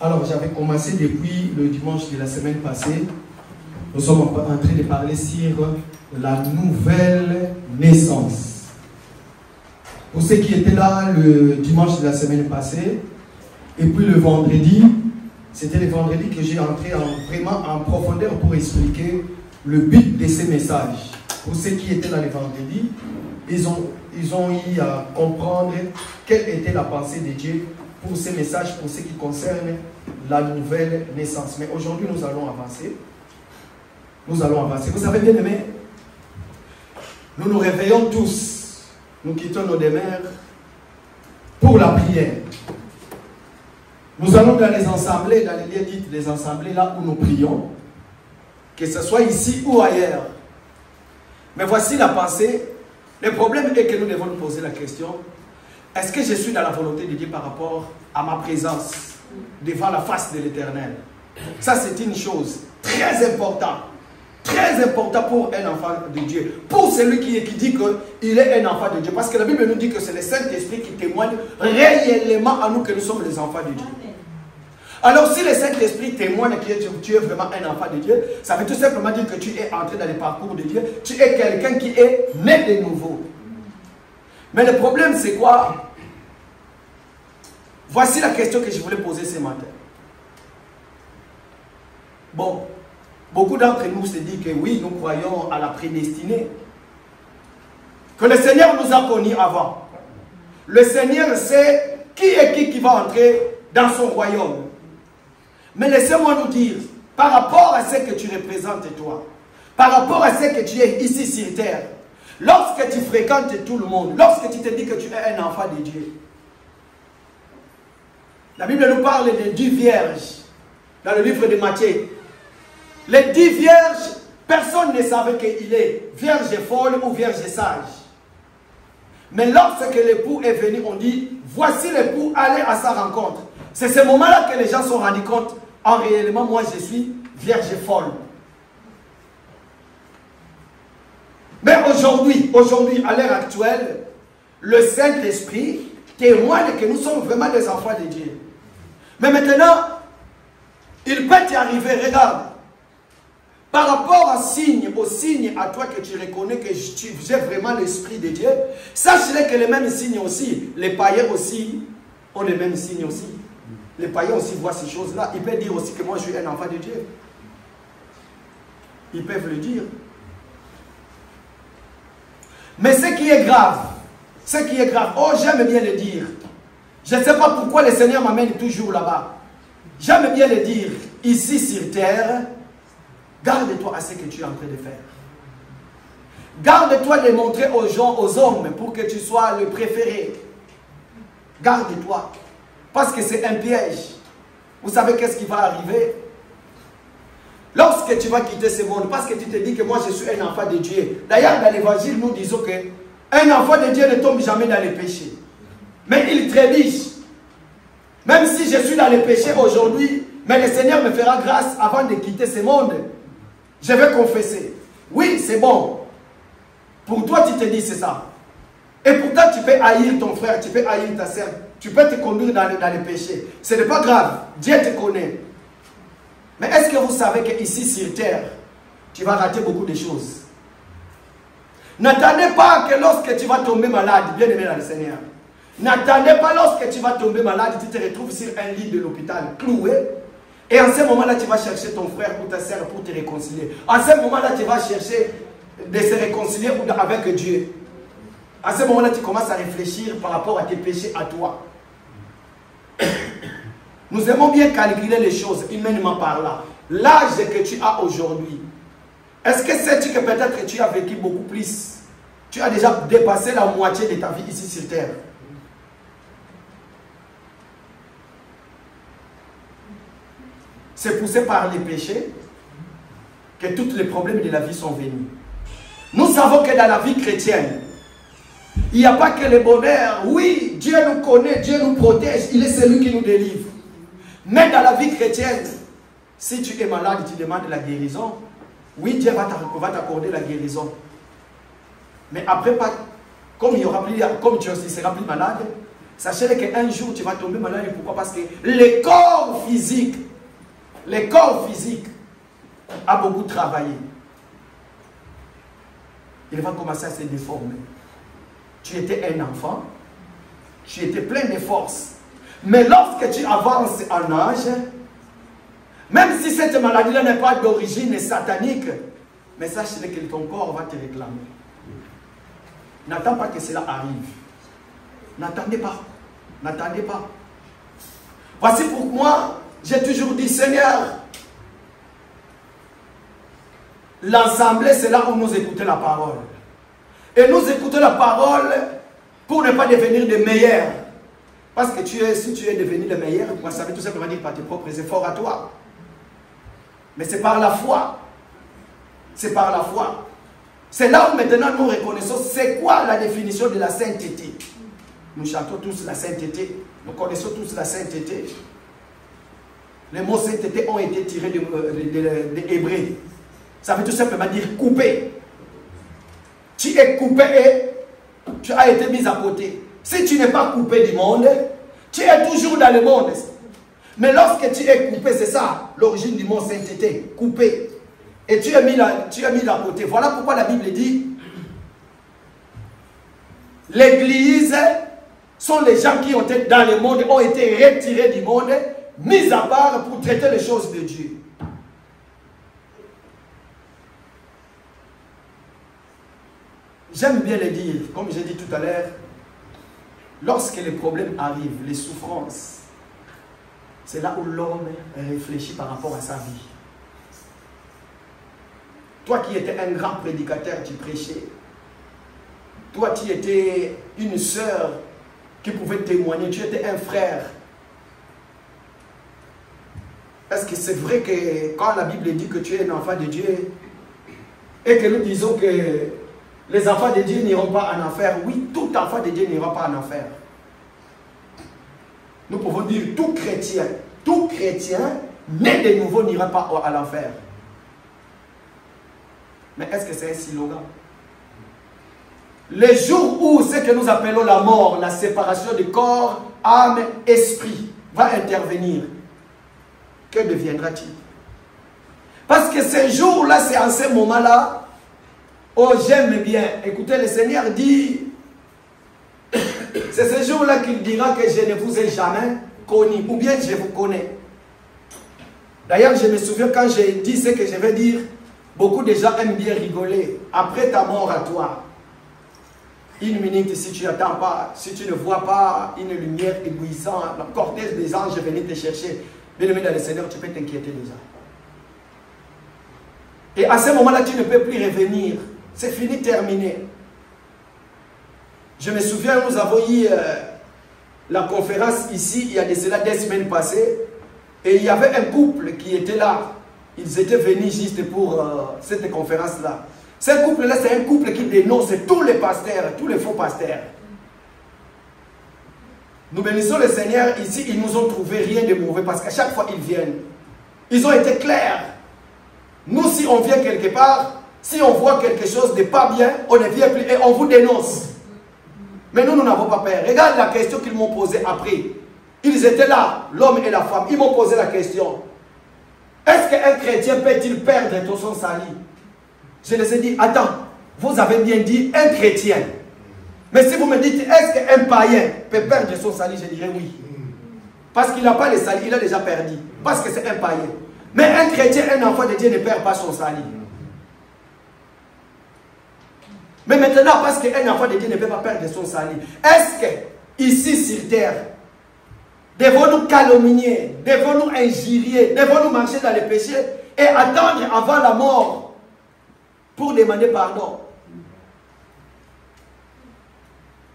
Alors, j'avais commencé depuis le dimanche de la semaine passée. Nous sommes en train de parler sur la nouvelle naissance. Pour ceux qui étaient là le dimanche de la semaine passée, et puis le vendredi, c'était le vendredi que j'ai entré vraiment en profondeur pour expliquer le but de ces messages. Pour ceux qui étaient là le vendredi, ils ont eu à comprendre quelle était la pensée de Dieu pour ces messages, pour ce qui concerne la nouvelle naissance. Mais aujourd'hui, nous allons avancer. Nous allons avancer. Vous savez bien aimé, nous nous réveillons tous, nous quittons nos demeures pour la prière. Nous allons dans les assemblées, dans les lieux dits les assemblées, là où nous prions, que ce soit ici ou ailleurs. Mais voici la pensée. Le problème est que nous devons nous poser la question, est-ce que je suis dans la volonté de Dieu par rapport à ma présence devant la face de l'Éternel? Ça, c'est une chose très importante. Très important pour un enfant de Dieu. Pour celui qui dit qu'il est un enfant de Dieu. Parce que la Bible nous dit que c'est le Saint-Esprit qui témoigne réellement à nous que nous sommes les enfants de Dieu. Alors si le Saint-Esprit témoigne que tu es vraiment un enfant de Dieu, ça veut tout simplement dire que tu es entré dans le parcours de Dieu. Tu es quelqu'un qui est né de nouveau. Mais le problème c'est quoi? Voici la question que je voulais poser ce matin. Bon, beaucoup d'entre nous se disent que oui, nous croyons à la prédestinée. Que le Seigneur nous a connus avant. Le Seigneur sait qui est qui va entrer dans son royaume. Mais laissez-moi nous dire, par rapport à ce que tu représentes toi, par rapport à ce que tu es ici sur terre, lorsque tu fréquentes tout le monde, lorsque tu te dis que tu es un enfant de Dieu, la Bible nous parle des 10 vierges dans le livre de Matthieu. Les 10 vierges, personne ne savait qu'il est vierge folle ou vierge sage. Mais lorsque l'époux est venu, on dit, voici l'époux, allez à sa rencontre. C'est ce moment-là que les gens se sont rendus compte, en réellement, moi je suis vierge folle. Mais aujourd'hui, à l'heure actuelle, le Saint-Esprit témoigne que nous sommes vraiment des enfants de Dieu. Mais maintenant, il peut y arriver, regarde, par rapport au signe à toi que tu reconnais que tu es vraiment l'Esprit de Dieu, sache-le que les mêmes signes aussi, les païens aussi ont les mêmes signes aussi. Les païens aussi voient ces choses-là. Ils peuvent dire aussi que moi je suis un enfant de Dieu. Ils peuvent le dire. Mais ce qui est grave, oh j'aime bien le dire. Je ne sais pas pourquoi le Seigneur m'amène toujours là-bas. J'aime bien le dire, ici sur terre, garde-toi à ce que tu es en train de faire. Garde-toi de montrer aux gens, aux hommes, pour que tu sois le préféré. Garde-toi. Parce que c'est un piège. Vous savez qu'est-ce qui va arriver? Lorsque tu vas quitter ce monde, parce que tu te dis que moi je suis un enfant de Dieu. D'ailleurs, dans l'évangile, nous disons que un enfant de Dieu ne tombe jamais dans les péchés. Mais il trébuche. Même si je suis dans les péchés aujourd'hui, mais le Seigneur me fera grâce avant de quitter ce monde. Je vais confesser. Oui, c'est bon. Pour toi, tu te dis c'est ça. Et pourtant, tu peux haïr ton frère, tu peux haïr ta sœur. Tu peux te conduire dans les péchés. Ce n'est pas grave. Dieu te connaît. Mais est-ce que vous savez qu'ici sur terre, tu vas rater beaucoup de choses? N'attendez pas que lorsque tu vas tomber malade, bien aimé dans le Seigneur, n'attendez pas lorsque tu vas tomber malade, tu te retrouves sur un lit de l'hôpital, cloué. Et en ce moment-là, tu vas chercher ton frère ou ta sœur pour te réconcilier. En ce moment-là, tu vas chercher de se réconcilier avec Dieu. À ce moment-là, tu commences à réfléchir par rapport à tes péchés à toi. Nous aimons bien calculer les choses, humainement parlant. L'âge que tu as aujourd'hui, est-ce que sais-tu que peut-être tu as vécu beaucoup plus? Tu as déjà dépassé la moitié de ta vie ici sur terre. C'est poussé par les péchés que tous les problèmes de la vie sont venus. Nous savons que dans la vie chrétienne, il n'y a pas que le bonheur. Oui, Dieu nous connaît, Dieu nous protège, il est celui qui nous délivre. Mais dans la vie chrétienne, si tu es malade, tu demandes la guérison. Oui, Dieu va t'accorder la guérison. Mais après, comme tu ne seras plus malade, Sachez qu'un jour tu vas tomber malade. Et pourquoi? Parce que le corps physique a beaucoup travaillé. Il va commencer à se déformer. Tu étais un enfant, tu étais plein de force. Mais lorsque tu avances en âge, même si cette maladie-là n'est pas d'origine satanique, mais sache que ton corps va te réclamer. N'attends pas que cela arrive. N'attendez pas. N'attendez pas. Voici pourquoi j'ai toujours dit, Seigneur, l'assemblée, c'est là où nous écoutons la parole. Et nous écoutons la parole pour ne pas devenir des meilleurs. Parce que si tu es devenu le meilleur, ça veut tout simplement dire par tes propres efforts à toi. Mais c'est par la foi. C'est par la foi. C'est là où maintenant nous reconnaissons c'est quoi la définition de la sainteté. Nous chantons tous la sainteté. Nous connaissons tous la sainteté. Les mots sainteté ont été tirés de Hébreu. Ça veut tout simplement dire couper. Tu es coupé et tu as été mis à côté. Si tu n'es pas coupé du monde, tu es toujours dans le monde. Mais lorsque tu es coupé, c'est ça l'origine du mot sainteté, coupé. Et tu es mis à côté. Voilà pourquoi la Bible dit l'Église sont les gens qui ont été dans le monde, ont été retirés du monde, mis à part pour traiter les choses de Dieu. J'aime bien le dire, comme j'ai dit tout à l'heure, lorsque les problèmes arrivent, les souffrances, c'est là où l'homme réfléchit par rapport à sa vie. Toi qui étais un grand prédicateur, tu prêchais. Toi qui étais une sœur qui pouvait témoigner, tu étais un frère. Est-ce que c'est vrai que quand la Bible dit que tu es un enfant de Dieu et que nous disons que les enfants de Dieu n'iront pas en enfer? Oui, tout enfant de Dieu n'ira pas en enfer. Nous pouvons dire tout chrétien né de nouveau n'ira pas à l'enfer. Mais est-ce que c'est un slogan? Le jour où ce que nous appelons la mort, la séparation du corps, âme, esprit, va intervenir, que deviendra-t-il? Parce que ce jour-là, c'est en ce moment-là, oh j'aime bien, écoutez, le Seigneur dit, c'est ce jour-là qu'il dira que je ne vous ai jamais connu, ou bien je vous connais. D'ailleurs, je me souviens quand j'ai dit ce que je vais dire, beaucoup de gens aiment bien rigoler. Après ta mort à toi, une minute, si tu n'attends pas, si tu ne vois pas une lumière éblouissante, la cortège des anges venir te chercher, bien aimé dans le Seigneur, tu peux t'inquiéter déjà. Et à ce moment-là, tu ne peux plus revenir. C'est fini, terminé. Je me souviens, nous avons eu la conférence ici, il y a de cela 2 semaines passées, et il y avait un couple qui était là. Ils étaient venus juste pour cette conférence-là. Ce couple-là, c'est un couple qui dénonce tous les pasteurs, tous les faux pasteurs. Nous bénissons le Seigneur ici, ils nous ont trouvé rien de mauvais parce qu'à chaque fois ils viennent, ils ont été clairs. Nous, si on vient quelque part, si on voit quelque chose de pas bien, on ne vient plus et on vous dénonce. Mais nous, nous n'avons pas peur. Regarde la question qu'ils m'ont posée après. Ils étaient là, l'homme et la femme. Ils m'ont posé la question. Est-ce qu'un chrétien peut-il perdre son salut? Je les ai dit, attends, vous avez bien dit un chrétien. Mais si vous me dites, est-ce qu'un païen peut perdre son salut? Je dirais oui. Parce qu'il n'a pas le salut, il a déjà perdu. Parce que c'est un païen. Mais un chrétien, un enfant de Dieu ne perd pas son salut. Mais maintenant, parce qu'un enfant de Dieu ne peut pas perdre son salut, est-ce que, ici sur terre, devons-nous calomnier, devons-nous injurier, devons-nous marcher dans les péchés et attendre avant la mort pour demander pardon?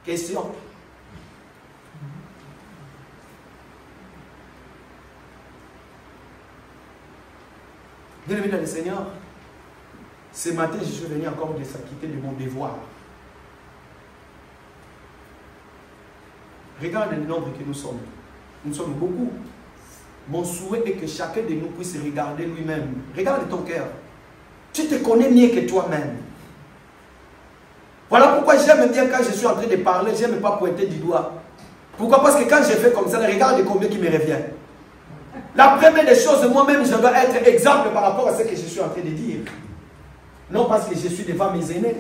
Question. Bien-aimé dans le Seigneur, ce matin, je suis venu encore de s'acquitter de mon devoir. Regarde le nombre que nous sommes. Nous sommes beaucoup. Mon souhait est que chacun de nous puisse regarder lui-même. Regarde ton cœur. Tu te connais mieux que toi-même. Voilà pourquoi j'aime bien quand je suis en train de parler, je n'aime pas pointer du doigt. Pourquoi? Parce que quand j'ai fait comme ça, regarde combien qui me revient. La première des choses, moi-même, je dois être exemple par rapport à ce que je suis en train de dire. Non parce que je suis devant mes aînés.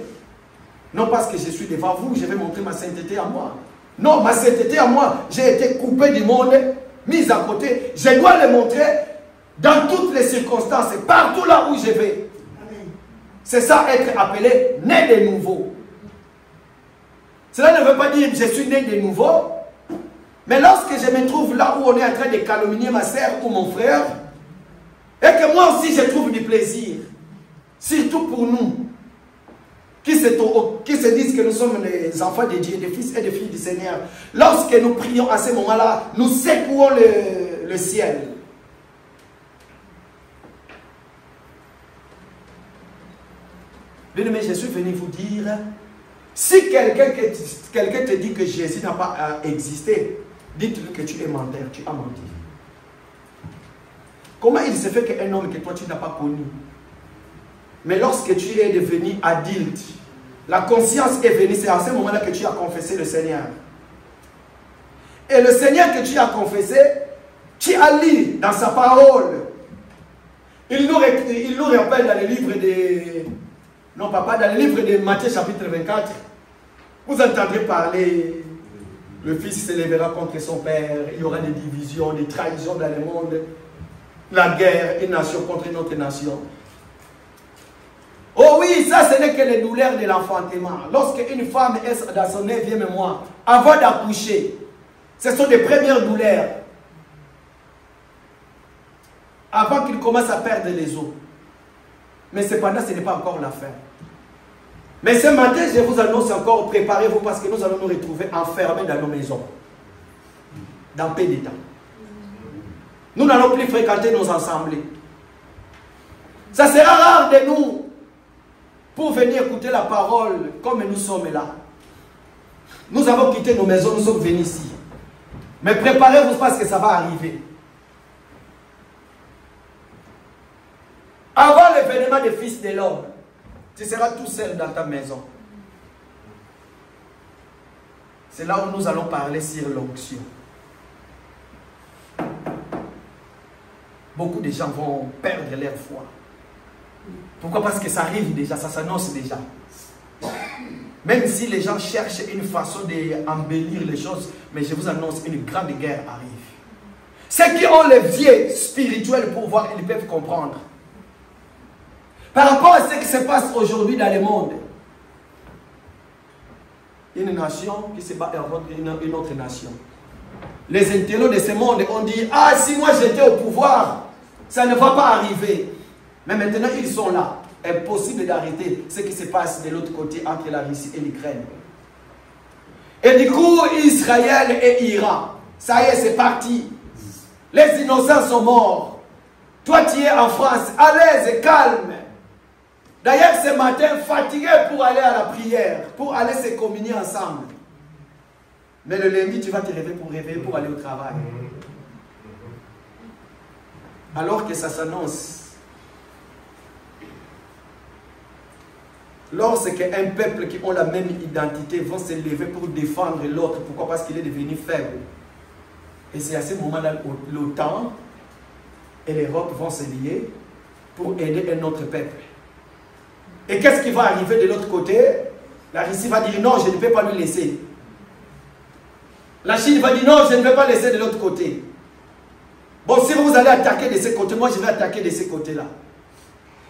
Non parce que je suis devant vous, je vais montrer ma sainteté à moi. Non, ma sainteté à moi, j'ai été coupé du monde, mise à côté. Je dois le montrer dans toutes les circonstances, partout là où je vais. C'est ça, être appelé né de nouveau. Cela ne veut pas dire que je suis né de nouveau. Mais lorsque je me trouve là où on est en train de calomnier ma soeur ou mon frère, et que moi aussi je trouve du plaisir, surtout pour nous, qui se disent que nous sommes les enfants de Dieu, des fils et des filles du Seigneur, lorsque nous prions à ce moment-là, nous secouons le ciel. Bien aimé, je suis venu vous dire, si quelqu'un te dit que Jésus n'a pas existé, dites-lui que tu es menteur, tu as menti. Comment il se fait qu'un homme que toi tu n'as pas connu, mais lorsque tu es devenu adulte, la conscience est venue, c'est à ce moment-là que tu as confessé le Seigneur. Et le Seigneur que tu as confessé, tu as lu dans sa parole. Il nous rappelle dans le livre de... Non, papa, dans le livre de Matthieu chapitre 24, vous entendrez parler, le fils s'élèvera contre son père, il y aura des divisions, des trahisons dans le monde, la guerre, une nation contre une autre nation. Oh oui, ça ce n'est que les douleurs de l'enfantement. Lorsque une femme est dans son 9e mois, avant d'accoucher, ce sont des premières douleurs. Avant qu'il commence à perdre les os. Mais cependant, ce n'est pas encore la fin. Mais ce matin, je vous annonce encore, préparez-vous parce que nous allons nous retrouver enfermés dans nos maisons. Dans peu de temps. Nous n'allons plus fréquenter nos assemblées. Ça sera rare de nous pour venir écouter la parole comme nous sommes là. Nous avons quitté nos maisons, nous sommes venus ici. Mais préparez-vous parce que ça va arriver. Avant l'événement des fils de l'homme, tu seras tout seul dans ta maison. C'est là où nous allons parler sur l'onction. Beaucoup de gens vont perdre leur foi. Pourquoi? Parce que ça arrive déjà, ça s'annonce déjà. Même si les gens cherchent une façon d'embellir les choses, mais je vous annonce, une grande guerre arrive. Ceux qui ont les yeux spirituels pour voir, ils peuvent comprendre. Par rapport à ce qui se passe aujourd'hui dans le monde, une nation qui se bat contre une autre nation. Les intellos de ce monde ont dit, ah, si moi j'étais au pouvoir, ça ne va pas arriver. Mais maintenant ils sont là. Impossible d'arrêter ce qui se passe de l'autre côté entre la Russie et l'Ukraine. Et du coup, Israël et Iran, ça y est, c'est parti. Les innocents sont morts. Toi, tu es en France, à l'aise, calme. D'ailleurs, ce matin, fatigué pour aller à la prière, pour aller se communier ensemble. Mais le lundi, tu vas te réveiller pour aller au travail. Alors que ça s'annonce. Lorsque un peuple qui ont la même identité vont se lever pour défendre l'autre, pourquoi? Parce qu'il est devenu faible. Et c'est à ce moment-là que l'OTAN et l'Europe vont se lier pour aider un autre peuple. Et qu'est-ce qui va arriver de l'autre côté? La Russie va dire non, je ne peux pas lui laisser. La Chine va dire non, je ne vais pas laisser de l'autre côté. Bon, si vous allez attaquer de ce côté, moi je vais attaquer de ce côté-là.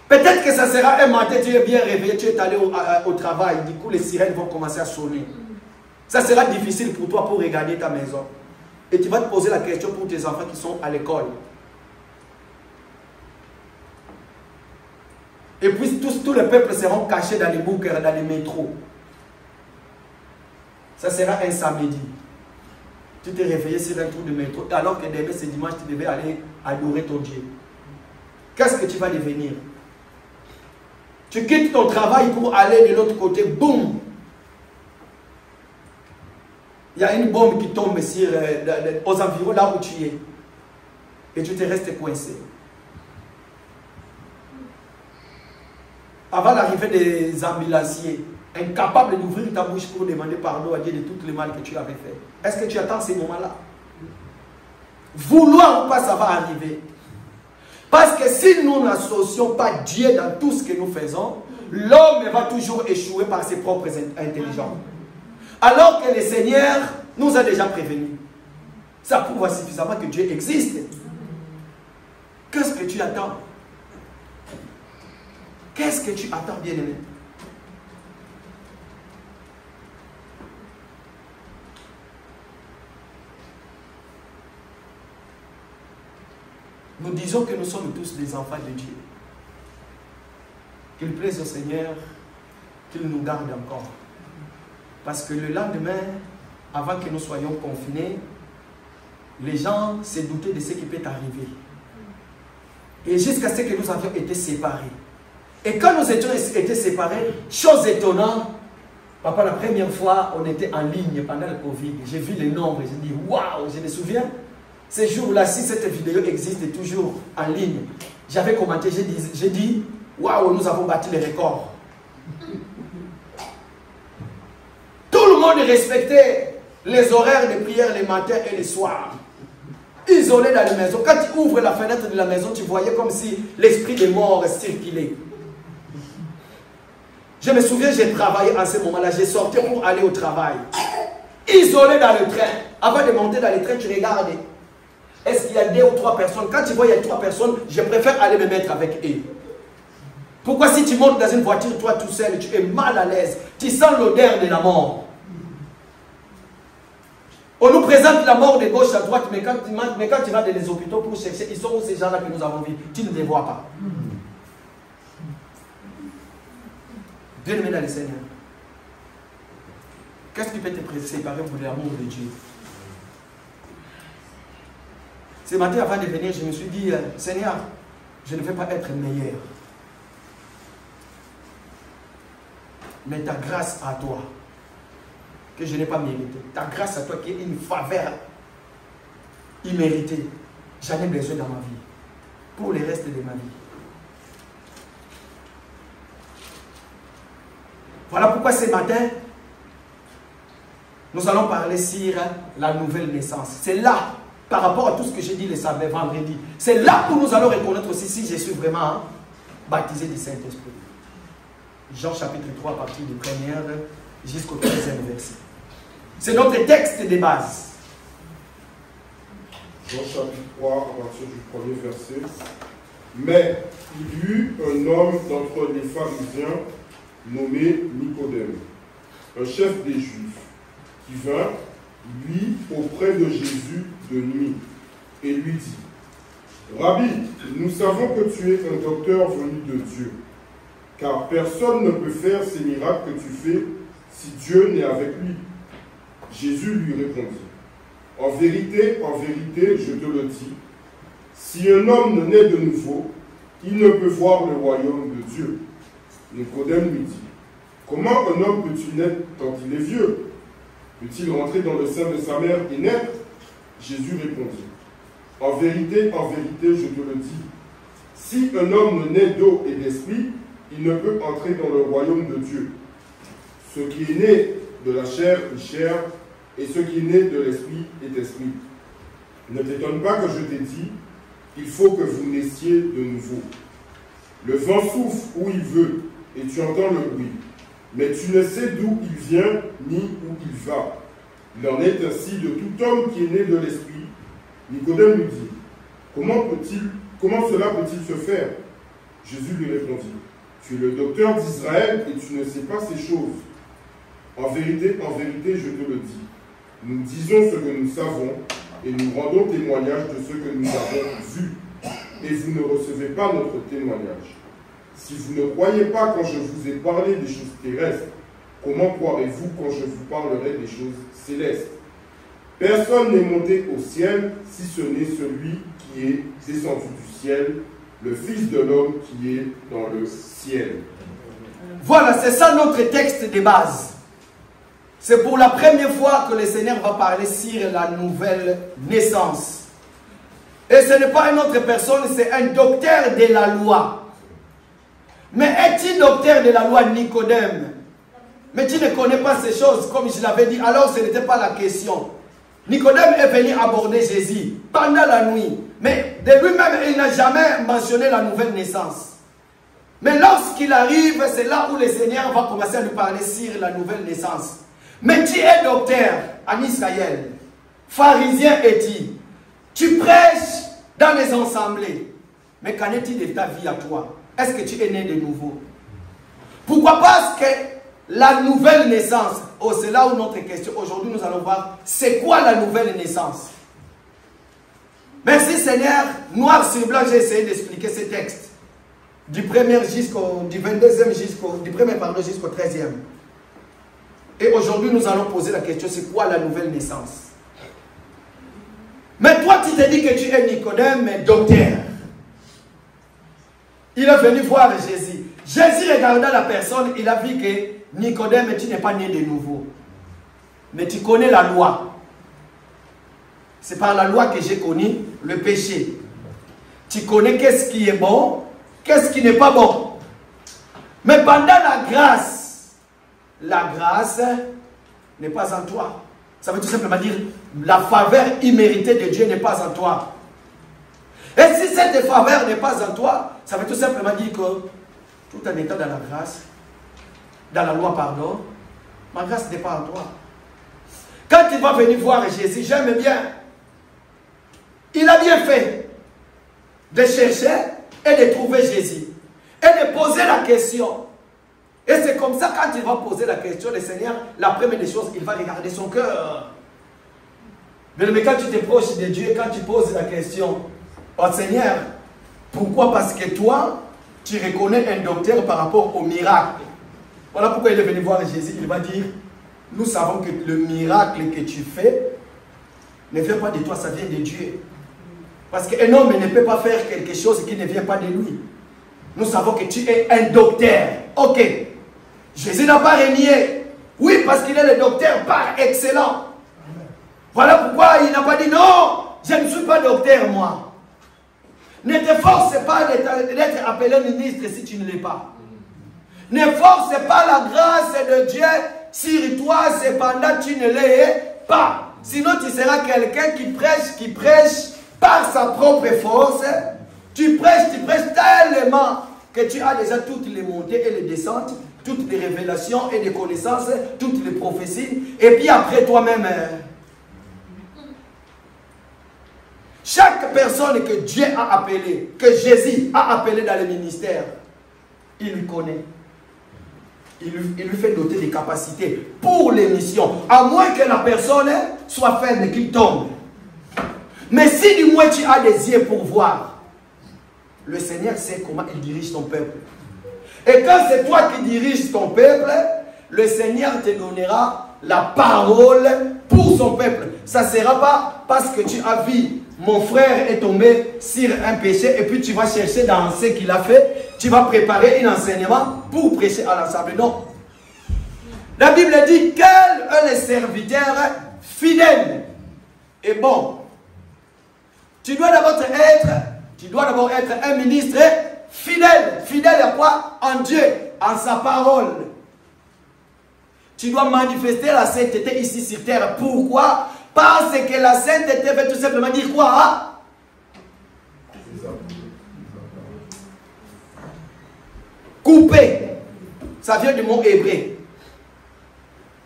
Peut-être que ça sera un matin, tu es bien réveillé, tu es allé au travail, du coup les sirènes vont commencer à sonner. Ça sera difficile pour toi pour regarder ta maison. Et tu vas te poser la question pour tes enfants qui sont à l'école. Et puis tous les peuples seront cachés dans les bunkers, dans les métros. Ça sera un samedi. Tu t'es réveillé sur un trou de métro, alors que demain c'est dimanche, tu devais aller adorer ton Dieu. Qu'est-ce que tu vas devenir? Tu quittes ton travail pour aller de l'autre côté, boum! Il y a une bombe qui tombe aux environs là où tu es. Et tu te restes coincé. Avant l'arrivée des ambulanciers, incapable d'ouvrir ta bouche pour demander pardon à Dieu de toutes les mal que tu avais fait. Est-ce que tu attends ces moments-là? Vouloir ou pas, ça va arriver. Parce que si nous n'associons pas Dieu dans tout ce que nous faisons, l'homme va toujours échouer par ses propres intelligences. Alors que le Seigneur nous a déjà prévenus. Ça prouve suffisamment que Dieu existe. Qu'est-ce que tu attends? Qu'est-ce que tu attends, bien-aimé? Nous disons que nous sommes tous des enfants de Dieu. Qu'il plaise au Seigneur qu'il nous garde encore. Parce que le lendemain, avant que nous soyons confinés, les gens se doutaient de ce qui peut arriver. Et jusqu'à ce que nous avions été séparés. Et quand nous étions été séparés, chose étonnante, papa, la première fois, on était en ligne pendant le Covid. J'ai vu les nombres, j'ai dit, waouh, je me souviens. Ces jours-là, si cette vidéo existe toujours en ligne, j'avais commenté, j'ai dit, waouh, nous avons battu les records. Tout le monde respectait les horaires de prière les matins et les soirs. Isolé dans la maison. Quand tu ouvres la fenêtre de la maison, tu voyais comme si l'esprit des morts circulait. Je me souviens, j'ai travaillé en ce moment-là. J'ai sorti pour aller au travail. Isolé dans le train. Avant de monter dans le train, tu regardes. Est-ce qu'il y a 2 ou 3 personnes? Quand tu vois il y a 3 personnes, je préfère aller me mettre avec eux. Pourquoi si tu montes dans une voiture, toi tout seul, tu es mal à l'aise. Tu sens l'odeur de la mort. On nous présente la mort de gauche à droite, mais quand tu vas dans les hôpitaux pour chercher, ils sont où ces gens-là que nous avons vus? Tu ne les vois pas. Bien-aimé dans le Seigneur. Qu'est-ce qui peut te séparer de l'amour de Dieu? Ce matin, avant de venir, je me suis dit, Seigneur, je ne veux pas être meilleur. Mais ta grâce à toi, que je n'ai pas mérité. Ta grâce à toi qui est une faveur imméritée. J'en ai besoin dans ma vie. Pour le reste de ma vie. Voilà pourquoi ce matin, nous allons parler sur la nouvelle naissance. C'est là, par rapport à tout ce que j'ai dit le samedi, vendredi, c'est là où nous allons reconnaître aussi si je suis vraiment baptisé du Saint-Esprit. Jean chapitre 3, à partir du 1er jusqu'au 13e verset. C'est notre texte de base. Jean chapitre 3, à partir du 1er verset. Mais il y eut un homme d'entre les pharisiens nommé Nicodème, un chef des Juifs, qui vint, lui, auprès de Jésus de nuit, et lui dit, Rabbi, nous savons que tu es un docteur venu de Dieu, car personne ne peut faire ces miracles que tu fais si Dieu n'est avec lui. Jésus lui répondit, en vérité, je te le dis, si un homme ne naît de nouveau, il ne peut voir le royaume de Dieu. Nicodème lui dit, comment un homme peut-il naître quand il est vieux? Peut-il rentrer dans le sein de sa mère et naître? Jésus répondit, en vérité, je te le dis, si un homme ne naît d'eau et d'esprit, il ne peut entrer dans le royaume de Dieu. Ce qui est né de la chair est chair, et ce qui est né de l'esprit est esprit. Ne t'étonne pas que je t'ai dit, il faut que vous naissiez de nouveau. Le vent souffle où il veut, et tu entends le bruit, mais tu ne sais d'où il vient ni où il va. Il en est ainsi de tout homme qui est né de l'esprit. Nicodème lui dit, comment cela peut-il se faire? Jésus lui répondit, tu es le docteur d'Israël et tu ne sais pas ces choses. En vérité, je te le dis. Nous disons ce que nous savons et nous rendons témoignage de ce que nous avons vu. Et vous ne recevez pas notre témoignage. Si vous ne croyez pas quand je vous ai parlé des choses terrestres, comment croirez-vous quand je vous parlerai des choses célestes? Personne n'est monté au ciel si ce n'est celui qui est descendu du ciel, le Fils de l'homme qui est dans le ciel. Voilà, c'est ça notre texte de base. C'est pour la première fois que le Seigneur va parler sur la nouvelle naissance. Et ce n'est pas une autre personne, c'est un docteur de la loi. Mais est-il docteur de la loi Nicodème? mais tu ne connais pas ces choses, comme je l'avais dit. Alors ce n'était pas la question. Nicodème est venu aborder Jésus pendant la nuit. Mais de lui-même, il n'a jamais mentionné la nouvelle naissance. Mais lorsqu'il arrive, c'est là où le Seigneur va commencer à lui parler sur la nouvelle naissance. Mais tu es docteur en Israël, pharisien es-tu? Tu prêches dans les assemblées. Mais qu'en est-il de ta vie à toi? Est-ce que tu es né de nouveau? Pourquoi? Parce que la nouvelle naissance, oh, c'est là où notre question, aujourd'hui nous allons voir, c'est quoi la nouvelle naissance? Merci Seigneur, noir sur blanc, j'ai essayé d'expliquer ce texte. Du 1er jusqu'au, du 22e jusqu'au, du 1er pardon jusqu'au 13e. Et aujourd'hui nous allons poser la question, c'est quoi la nouvelle naissance? Mais toi tu te dis que tu es Nicodème, mais docteur. Il est venu voir Jésus. Jésus regardant la personne, il a vu que Nicodème, tu n'es pas né de nouveau. Mais tu connais la loi. C'est par la loi que j'ai connu le péché. Tu connais qu'est-ce qui est bon, qu'est-ce qui n'est pas bon. Mais pendant la grâce n'est pas en toi. Ça veut tout simplement dire, la faveur imméritée de Dieu n'est pas en toi. Et si cette faveur n'est pas en toi, ça veut tout simplement dire que, tout en étant dans la grâce, dans la loi, pardon, ma grâce n'est pas en toi. Quand il va venir voir Jésus, j'aime bien, il a bien fait de chercher et de trouver Jésus. Et de poser la question. Et c'est comme ça, quand il va poser la question, le Seigneur, la première des choses, il va regarder son cœur. Mais quand tu t'approches de Dieu, quand tu poses la question, oh Seigneur, pourquoi? Parce que toi, tu reconnais un docteur par rapport au miracle. Voilà pourquoi il est venu voir Jésus. Il va dire, nous savons que le miracle que tu fais ne vient pas de toi, ça vient de Dieu. Parce qu'un homme ne peut pas faire quelque chose qui ne vient pas de lui. Nous savons que tu es un docteur. Ok. Jésus n'a pas renié. Oui, parce qu'il est le docteur par excellence. Voilà pourquoi il n'a pas dit non, je ne suis pas docteur moi. Ne te force pas d'être appelé ministre si tu ne l'es pas. Ne force pas la grâce de Dieu sur toi cependant tu ne l'es pas. Sinon tu seras quelqu'un qui prêche par sa propre force. Tu prêches tellement que tu as déjà toutes les montées et les descentes, toutes les révélations et les connaissances, toutes les prophéties. Et puis après toi-même... Chaque personne que Dieu a appelée, que Jésus a appelée dans le ministère, il lui connaît. Il lui fait doter des capacités pour les missions. À moins que la personne soit faible et qu'il tombe. Mais si du moins tu as des yeux pour voir, le Seigneur sait comment il dirige ton peuple. Et quand c'est toi qui diriges ton peuple, le Seigneur te donnera la parole pour son peuple. Ça ne sera pas parce que tu as vu mon frère est tombé sur un péché et puis tu vas chercher dans ce qu'il a fait, tu vas préparer un enseignement pour prêcher à l'ensemble. Non. La Bible dit quel est le serviteur fidèle et bon. Tu dois d'abord être un ministre fidèle. Fidèle à quoi? En Dieu, en sa parole. Tu dois manifester la sainteté ici sur terre. Pourquoi? Parce que la sainteté veut tout simplement dire quoi? Couper. Ça vient du mot hébreu.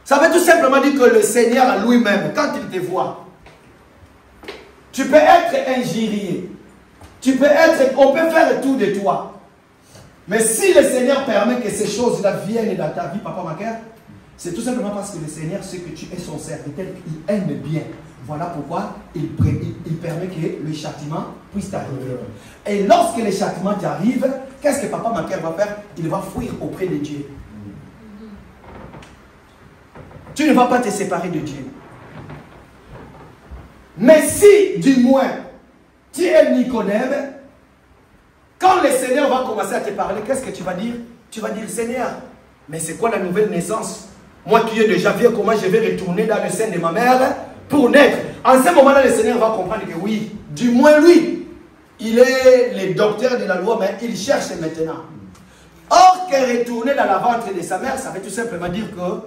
Ça veut tout simplement dire que le Seigneur lui-même, quand il te voit, tu peux être injurié. On peut faire tout de toi. Mais si le Seigneur permet que ces choses-là viennent dans ta vie, Papa Macaire, c'est tout simplement parce que le Seigneur sait que tu es son serviteur, il aime bien. Voilà pourquoi il permet que le châtiment puisse t'arriver. Et lorsque le châtiment t'arrive, qu'est-ce que Papa Macaire va faire? Il va fuir auprès de Dieu. Tu ne vas pas te séparer de Dieu. Mais si, du moins, tu es Nicodème, quand le Seigneur va commencer à te parler, qu'est-ce que tu vas dire? Tu vas dire, Seigneur, mais c'est quoi la nouvelle naissance? Moi qui ai déjà vu comment je vais retourner dans le sein de ma mère pour naître. En ce moment-là, le Seigneur va comprendre que oui, du moins lui, il est le docteur de la loi, mais il cherche maintenant. Or que retourner dans la ventre de sa mère, ça veut tout simplement dire que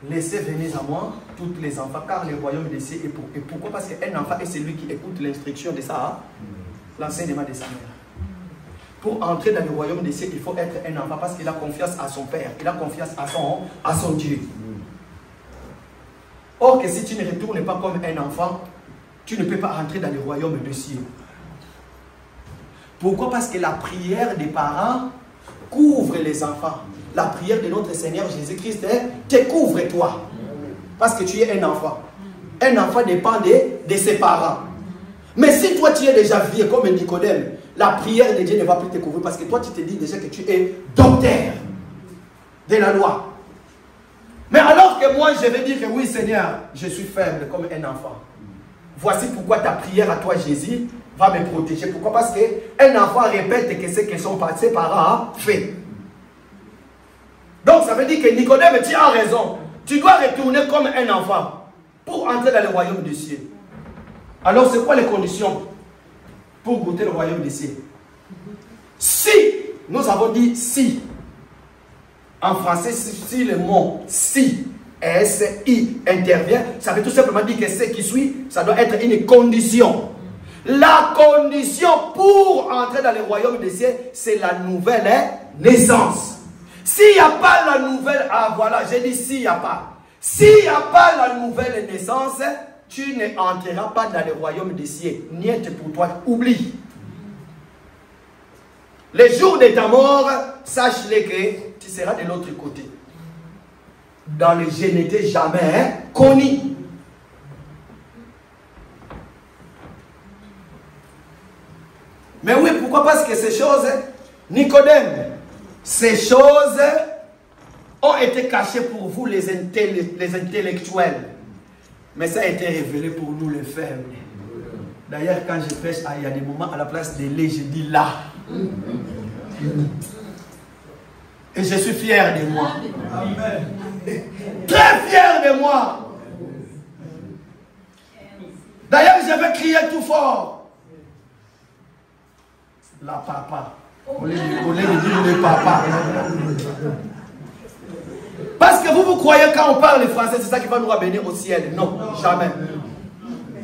laissez venir à moi tous les enfants, car le royaume des cieux est pour. Et pourquoi? Parce qu'un enfant est celui qui écoute l'instruction de ça, l'enseignement de sa mère. Pour entrer dans le royaume des cieux, il faut être un enfant parce qu'il a confiance à son Père, il a confiance à son Dieu. Or que si tu ne retournes pas comme un enfant, tu ne peux pas entrer dans le royaume des cieux. Pourquoi? Parce que la prière des parents couvre les enfants. La prière de notre Seigneur Jésus-Christ te couvre toi. Parce que tu es un enfant. Un enfant dépend de ses parents. Mais si toi tu es déjà vieux comme Nicodème, la prière de Dieu ne va plus te couvrir parce que toi tu te dis déjà que tu es docteur de la loi. Mais alors que moi je vais dire que oui Seigneur, je suis faible comme un enfant. Voici pourquoi ta prière à toi Jésus va me protéger. Pourquoi? Parce qu'un enfant répète que ce que ses parents ont fait. Donc ça veut dire que Nicodème, tu as raison. Tu dois retourner comme un enfant pour entrer dans le royaume des cieux. Alors c'est quoi les conditions pour goûter le royaume des cieux? Si, nous avons dit si. En français, si le mot si, S-I intervient, ça veut tout simplement dire que ce qui suit, ça doit être une condition. La condition pour entrer dans le royaume des cieux, c'est la nouvelle naissance. S'il n'y a pas la nouvelle, ah voilà, j'ai dit s'il n'y a pas. S'il n'y a pas la nouvelle naissance, tu ne entreras pas dans le royaume des cieux. Niet pour toi, oublie. Le jour de ta mort, sache-le que tu seras de l'autre côté. Dans le je n'étais jamais connu. Mais oui, pourquoi? Parce que ces choses, Nicodème, ces choses ont été cachées pour vous les intellectuels. Mais ça a été révélé pour nous les faibles. D'ailleurs, quand je prêche, il y a des moments à la place de les, je dis là. Et je suis fier de moi. Très fier de moi. D'ailleurs, je vais crier tout fort. La papa. Au lieu de dire le papa. Parce que vous croyez quand on parle français, c'est ça qui va nous ramener au ciel. Non, jamais.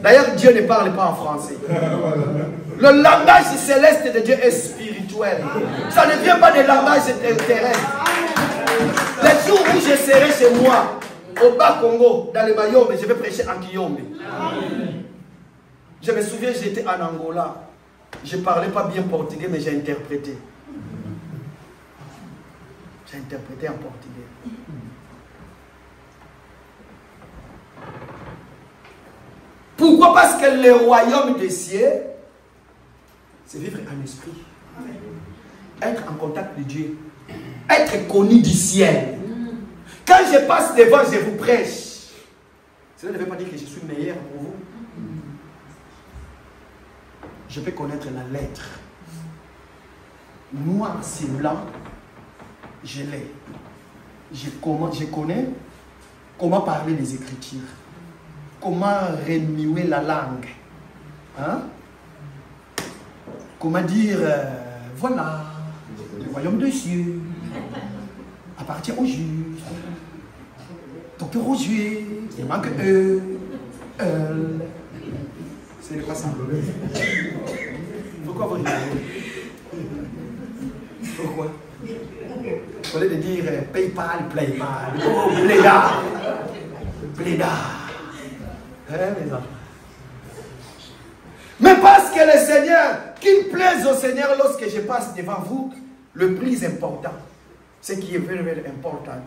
D'ailleurs, Dieu ne parle pas en français. Le langage céleste de Dieu est spirituel. Ça ne vient pas des langages terrestres. Les jours où je serai chez moi, au Bas-Congo, dans le Mayombe, je vais prêcher en Kiyombe. Je me souviens, j'étais en Angola. Je ne parlais pas bien portugais, mais j'ai interprété. J'ai interprété en portugais. Pourquoi? Parce que le royaume des cieux, c'est vivre en esprit. Être en contact de Dieu. Être connu du ciel. Quand je passe devant, je vous prêche. Cela ne veut pas dire que je suis meilleur pour vous. Je peux connaître la lettre. Noir sur blanc, je l'ai. Je connais comment parler des Écritures. Comment remuer la langue. Hein? Comment dire, voilà, le royaume des cieux appartient aux Juifs. Docteur aux Juifs, il manque eux. C'est pas ça. Pourquoi vous rigolez? Pourquoi? Au lieu de dire PayPal, PlayPal, oh, blédard. Blédard. Les enfants. Mais parce que le Seigneur, qu'il plaise au Seigneur lorsque je passe devant vous, le plus important, ce qui est very, very important,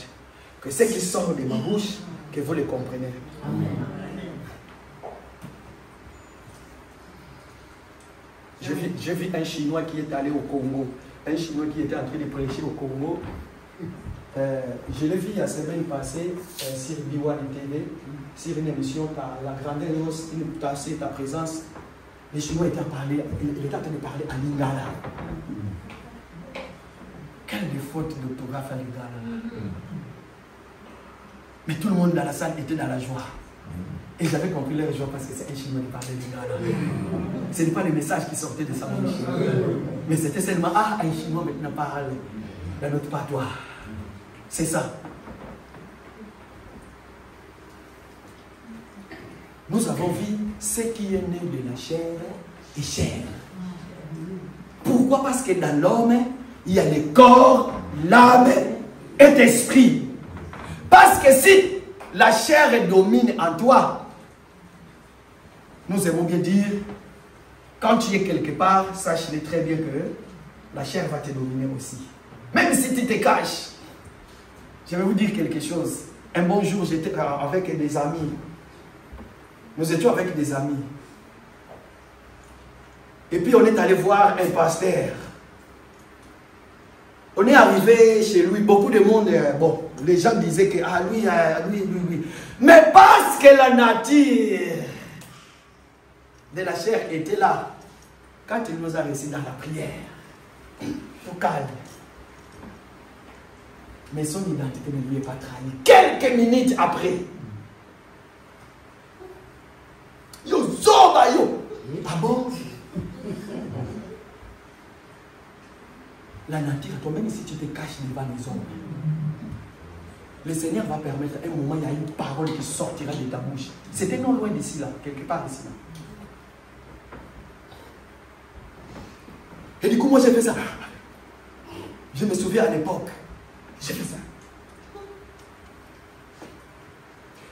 que ce qui sort de ma bouche, que vous le comprenez. Amen. J'ai vu un Chinois qui est allé au Congo, un Chinois qui était en train de prêcher au Congo. Je l'ai vu la semaine passée sur B1 TV, sur une émission par la grandeur de ta présence. Les Chinois étaient en train de parler à Lingala. Quelle faute d'orthographe à Lingala. Mais tout le monde dans la salle était dans la joie. Et j'avais compris leur joie parce que c'est un Chinois qui parlait du Ghana. Ce n'est pas les messages qui sortaient de sa bouche. Mais c'était seulement, ah, un Chinois maintenant parle dans notre patois. C'est ça. Nous avons vu ce qui est né de la chair et chair. Pourquoi? Parce que dans l'homme, il y a le corps, l'âme et l'esprit. Parce que si la chair domine en toi, nous aimons bien dire, quand tu es quelque part, sache-le très bien que la chair va te dominer aussi. Même si tu te caches. Je vais vous dire quelque chose. Un bon jour, j'étais avec des amis. Nous étions avec des amis. Et puis on est allé voir un pasteur. On est arrivé chez lui, beaucoup de monde, bon, les gens disaient que, ah lui. Mais parce que la nature de la chair était là, quand il nous a reçus dans la prière, tout calme. Mais son identité ne lui est pas trahie. Quelques minutes après, yo, zoba yo. Ah bon? La nature, toi-même, si tu te caches devant les hommes, le Seigneur va permettre, à un moment, il y a une parole qui sortira de ta bouche. C'était non loin d'ici, là, quelque part ici, là. Et du coup, moi, j'ai fait ça. Je me souviens à l'époque, j'ai fait ça.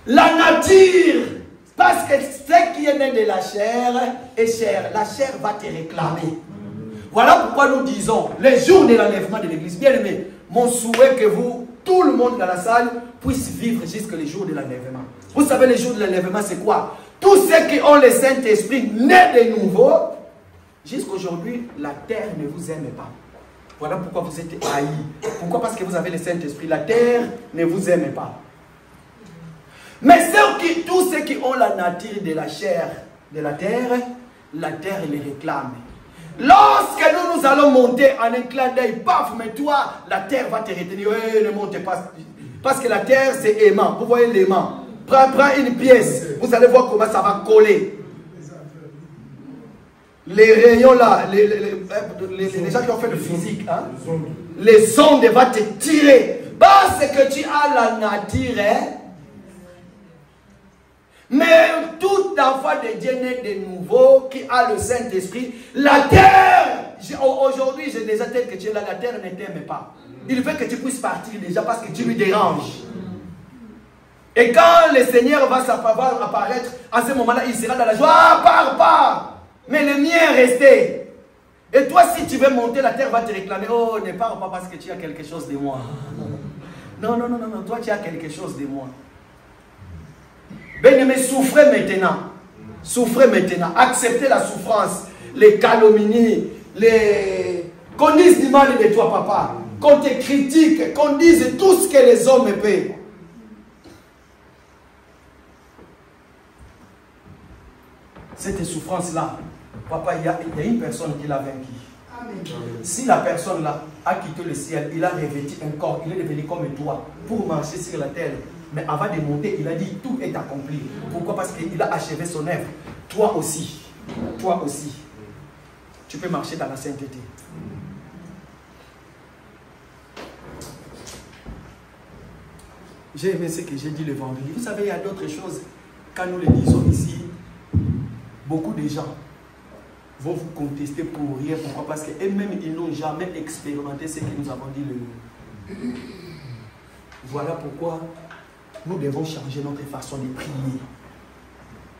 La nature, parce que ce qui est né de la chair est chair. La chair va te réclamer. Voilà pourquoi nous disons, les jours de l'enlèvement de l'église, bien aimé, mon souhait que vous, tout le monde dans la salle, puisse vivre jusqu'à les jours de l'enlèvement. Vous savez, les jours de l'enlèvement, c'est quoi? Tous ceux qui ont le Saint-Esprit né de nouveau, jusqu'aujourd'hui, la terre ne vous aime pas. Voilà pourquoi vous êtes haïs. Pourquoi? Parce que vous avez le Saint-Esprit. La terre ne vous aime pas. Mais tous ceux qui ont la nature de la chair, de la terre les réclame. Lorsque nous allons monter en un clin d'œil, paf, mais toi, la terre va te retenir. Ne montez pas. Parce que la terre, c'est aimant. Vous voyez l'aimant. Prends une pièce. Vous allez voir comment ça va coller. Les rayons là, les gens qui ont fait le physique, hein? Les ondes vont te tirer. Parce que tu as la nature, hein? Mais tout enfant de Dieu né de nouveau, qui a le Saint-Esprit, la terre, aujourd'hui j'ai déjà tête que tu es là, la terre ne t'aime pas. Il veut que tu puisses partir déjà parce que tu lui déranges. Et quand le Seigneur va apparaître, à ce moment-là, il sera dans la joie. Ah, pars. Mais le mien est resté. Et toi, si tu veux monter, la terre va te réclamer. Oh, ne pars pas parce que tu as quelque chose de moi. Non, toi tu as quelque chose de moi. Bien-aimé, souffrez maintenant. Souffrez maintenant. Acceptez la souffrance, les calomnies, qu'on dise du mal de toi, papa. Qu'on te critique, qu'on dise tout ce que les hommes paient. Cette souffrance-là, papa, il y a une personne qui l'a vaincu. Si la personne-là a quitté le ciel, il a revêtu un corps, il est devenu comme toi pour marcher sur la terre. Mais avant de monter, il a dit tout est accompli. Pourquoi? Parce qu'il a achevé son œuvre. Toi aussi, tu peux marcher dans la sainteté. J'ai aimé ce que j'ai dit le vendredi. Vous savez, il y a d'autres choses. Quand nous les disons ici, beaucoup de gens vont vous contester pour rien. Pourquoi? Parce qu'eux-mêmes, ils n'ont jamais expérimenté ce que nous avons dit. Voilà pourquoi nous devons changer notre façon de prier.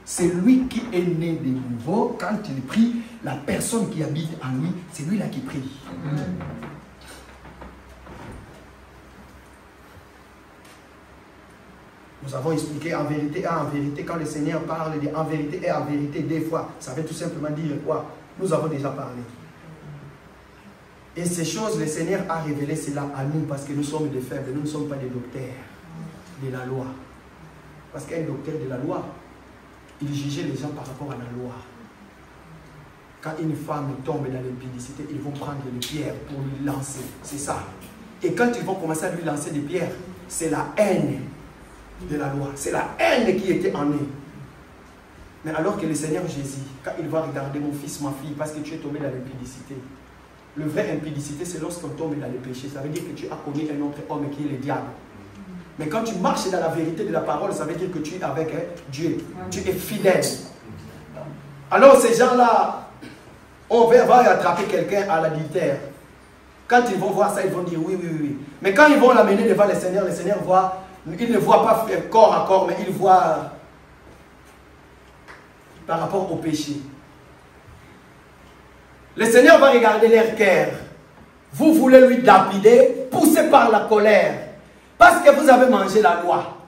C'est lui qui est né de nouveau. Quand il prie, la personne qui habite en lui, c'est lui là qui prie. Nous avons expliqué en vérité, quand le Seigneur parle de en vérité et en vérité des fois, ça veut tout simplement dire quoi? Nous avons déjà parlé. Et ces choses, le Seigneur a révélé cela à nous parce que nous sommes des faibles, nous ne sommes pas des docteurs de la loi. Parce qu'un docteur de la loi, il jugeait les gens par rapport à la loi. Quand une femme tombe dans l'impudicité, ils vont prendre des pierres pour lui lancer. C'est ça. Et quand ils vont commencer à lui lancer des pierres, c'est la haine de la loi. C'est la haine qui était en eux. Mais alors que le Seigneur Jésus, quand il va regarder mon fils, ma fille, parce que tu es tombé dans l'impudicité. Le vrai impudicité, c'est lorsqu'on tombe dans le péché. Ça veut dire que tu as connu un autre homme qui est le diable. Mais quand tu marches dans la vérité de la parole, ça veut dire que tu es avec Dieu. Tu es fidèle. Alors ces gens-là, on va attraper quelqu'un à l'adultère. Quand ils vont voir ça, ils vont dire oui, oui, oui. Mais quand ils vont l'amener devant le Seigneur voit, il ne voit pas corps à corps, mais il voit par rapport au péché. Le Seigneur va regarder leur cœur. Vous voulez lui lapider, poussé par la colère. Parce que vous avez mangé la loi.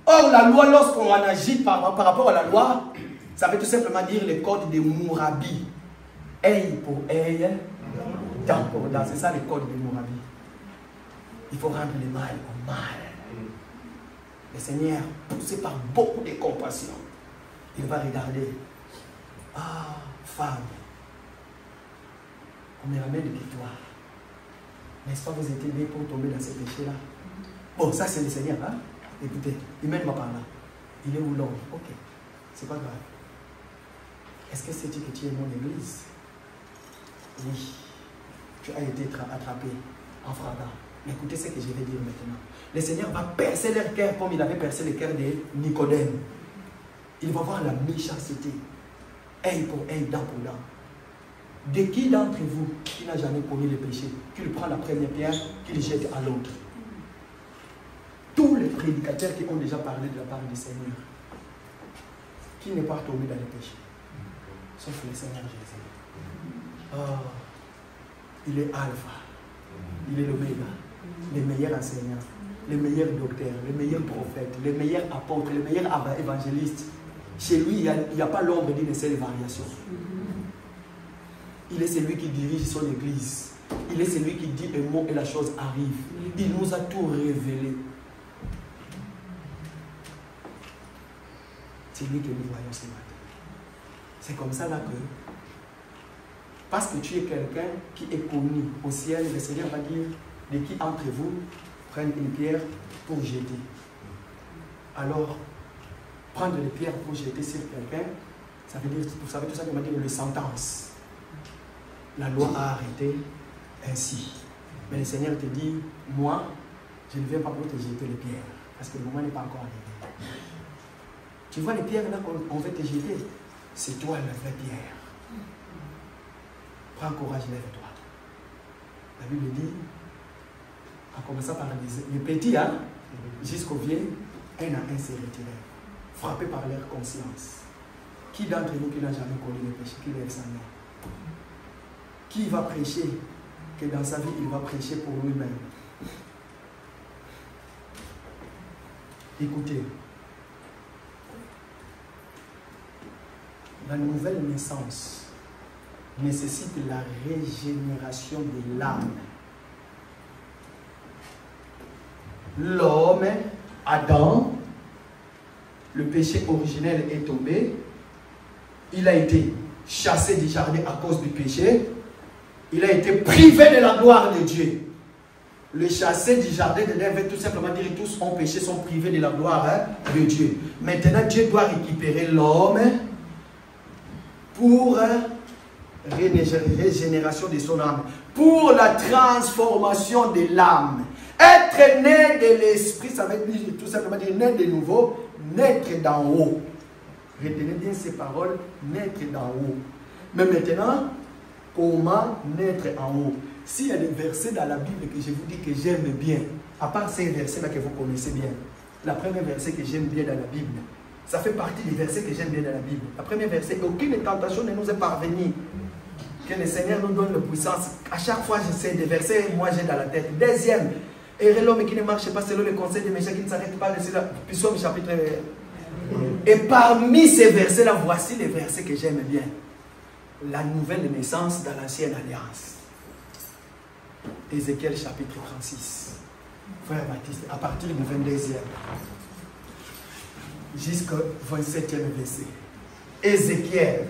Or, la loi, lorsqu'on en agit par rapport à la loi, ça veut tout simplement dire le code de Mourabi. Œil pour œil, dent pour dent. C'est ça le code de Mourabi. Il faut rendre le mal au mal. Le Seigneur, poussé par beaucoup de compassion, il va regarder. Ah, femme, on me ramène de toi. N'est-ce pas, vous étiez nés pour tomber dans ce péché-là? Bon, ça c'est le Seigneur, hein? Écoutez, il mène par là. Il est où l'homme? Ok, c'est pas grave. Est-ce que c'est-tu que tu es mon église? Oui, tu as été attrapé en frappant. Mais écoutez ce que je vais dire maintenant. Le Seigneur va percer leur cœur comme il avait percé le cœur de Nicodème. Il va voir la méchanceté. Œil pour œil, dent pour dent. De qui d'entre vous qui n'a jamais commis le péché, qu'il prend la première pierre, qu'il jette à l'autre? Tous les prédicateurs qui ont déjà parlé de la part du Seigneur, qui n'est pas tombé dans le péché, sauf le Seigneur Jésus. Oh, il est Alpha, il est l'Oméga, le meilleur enseignant, le meilleur docteur, le meilleur prophète, le meilleur apôtre, le meilleur évangéliste. Chez lui, il n'y a pas l'ombre d'une seule variation. Il est celui qui dirige son église. Il est celui qui dit un mot et la chose arrive. Il nous a tout révélé. C'est lui que nous voyons ce matin. C'est comme ça là que, parce que tu es quelqu'un qui est connu au ciel, le Seigneur va dire, de qui entre vous prennent une pierre pour jeter. Alors, prendre les pierres pour jeter sur quelqu'un, ça veut dire, vous savez tout ça, comment dire, le sentence. La loi a arrêté ainsi. Mais le Seigneur te dit, moi, je ne viens pas pour te jeter les pierres, parce que le moment n'est pas encore arrivé. Tu vois les pierres là qu'on veut te jeter, c'est toi la vraie pierre. Prends courage, lève-toi. La Bible dit, en commençant par les petits, hein, jusqu'aux vieux, un à un s'est retiré, frappé par leur conscience. Qui d'entre nous qui n'a jamais connu le péché, qui lève sa main? Qui va prêcher que dans sa vie, il va prêcher pour lui-même? Écoutez, la nouvelle naissance nécessite la régénération de l'âme. L'homme, Adam, le péché originel est tombé. Il a été chassé du jardin à cause du péché. Il a été privé de la gloire de Dieu. Le chassé du jardin de Dieu veut tout simplement dire que tous ont péché, sont privés de la gloire de Dieu. Maintenant, Dieu doit récupérer l'homme pour régénération de son âme, pour la transformation de l'âme. Être né de l'esprit, ça veut dire tout simplement dire naître de nouveau, naître d'en haut. Retenez bien ces paroles, naître d'en haut. Mais maintenant, comment naître en haut? S'il y a des versets dans la Bible que je vous dis que j'aime bien, à part ces versets-là que vous connaissez bien, la première verset que j'aime bien dans la Bible, ça fait partie des versets que j'aime bien dans la Bible. La première verset, aucune tentation ne nous est parvenue. Que le Seigneur nous donne la puissance. À chaque fois, je sais des versets, moi j'ai dans la tête. Deuxième, et l'homme qui ne marche pas selon les conseils des méchants, qui ne s'arrête pas, Psaume chapitre. Et parmi ces versets-là, voici les versets que j'aime bien. La nouvelle naissance dans l'ancienne alliance. Ézéchiel chapitre 36. Frère Baptiste, à partir du 22e jusqu'au 27e verset. Ézéchiel.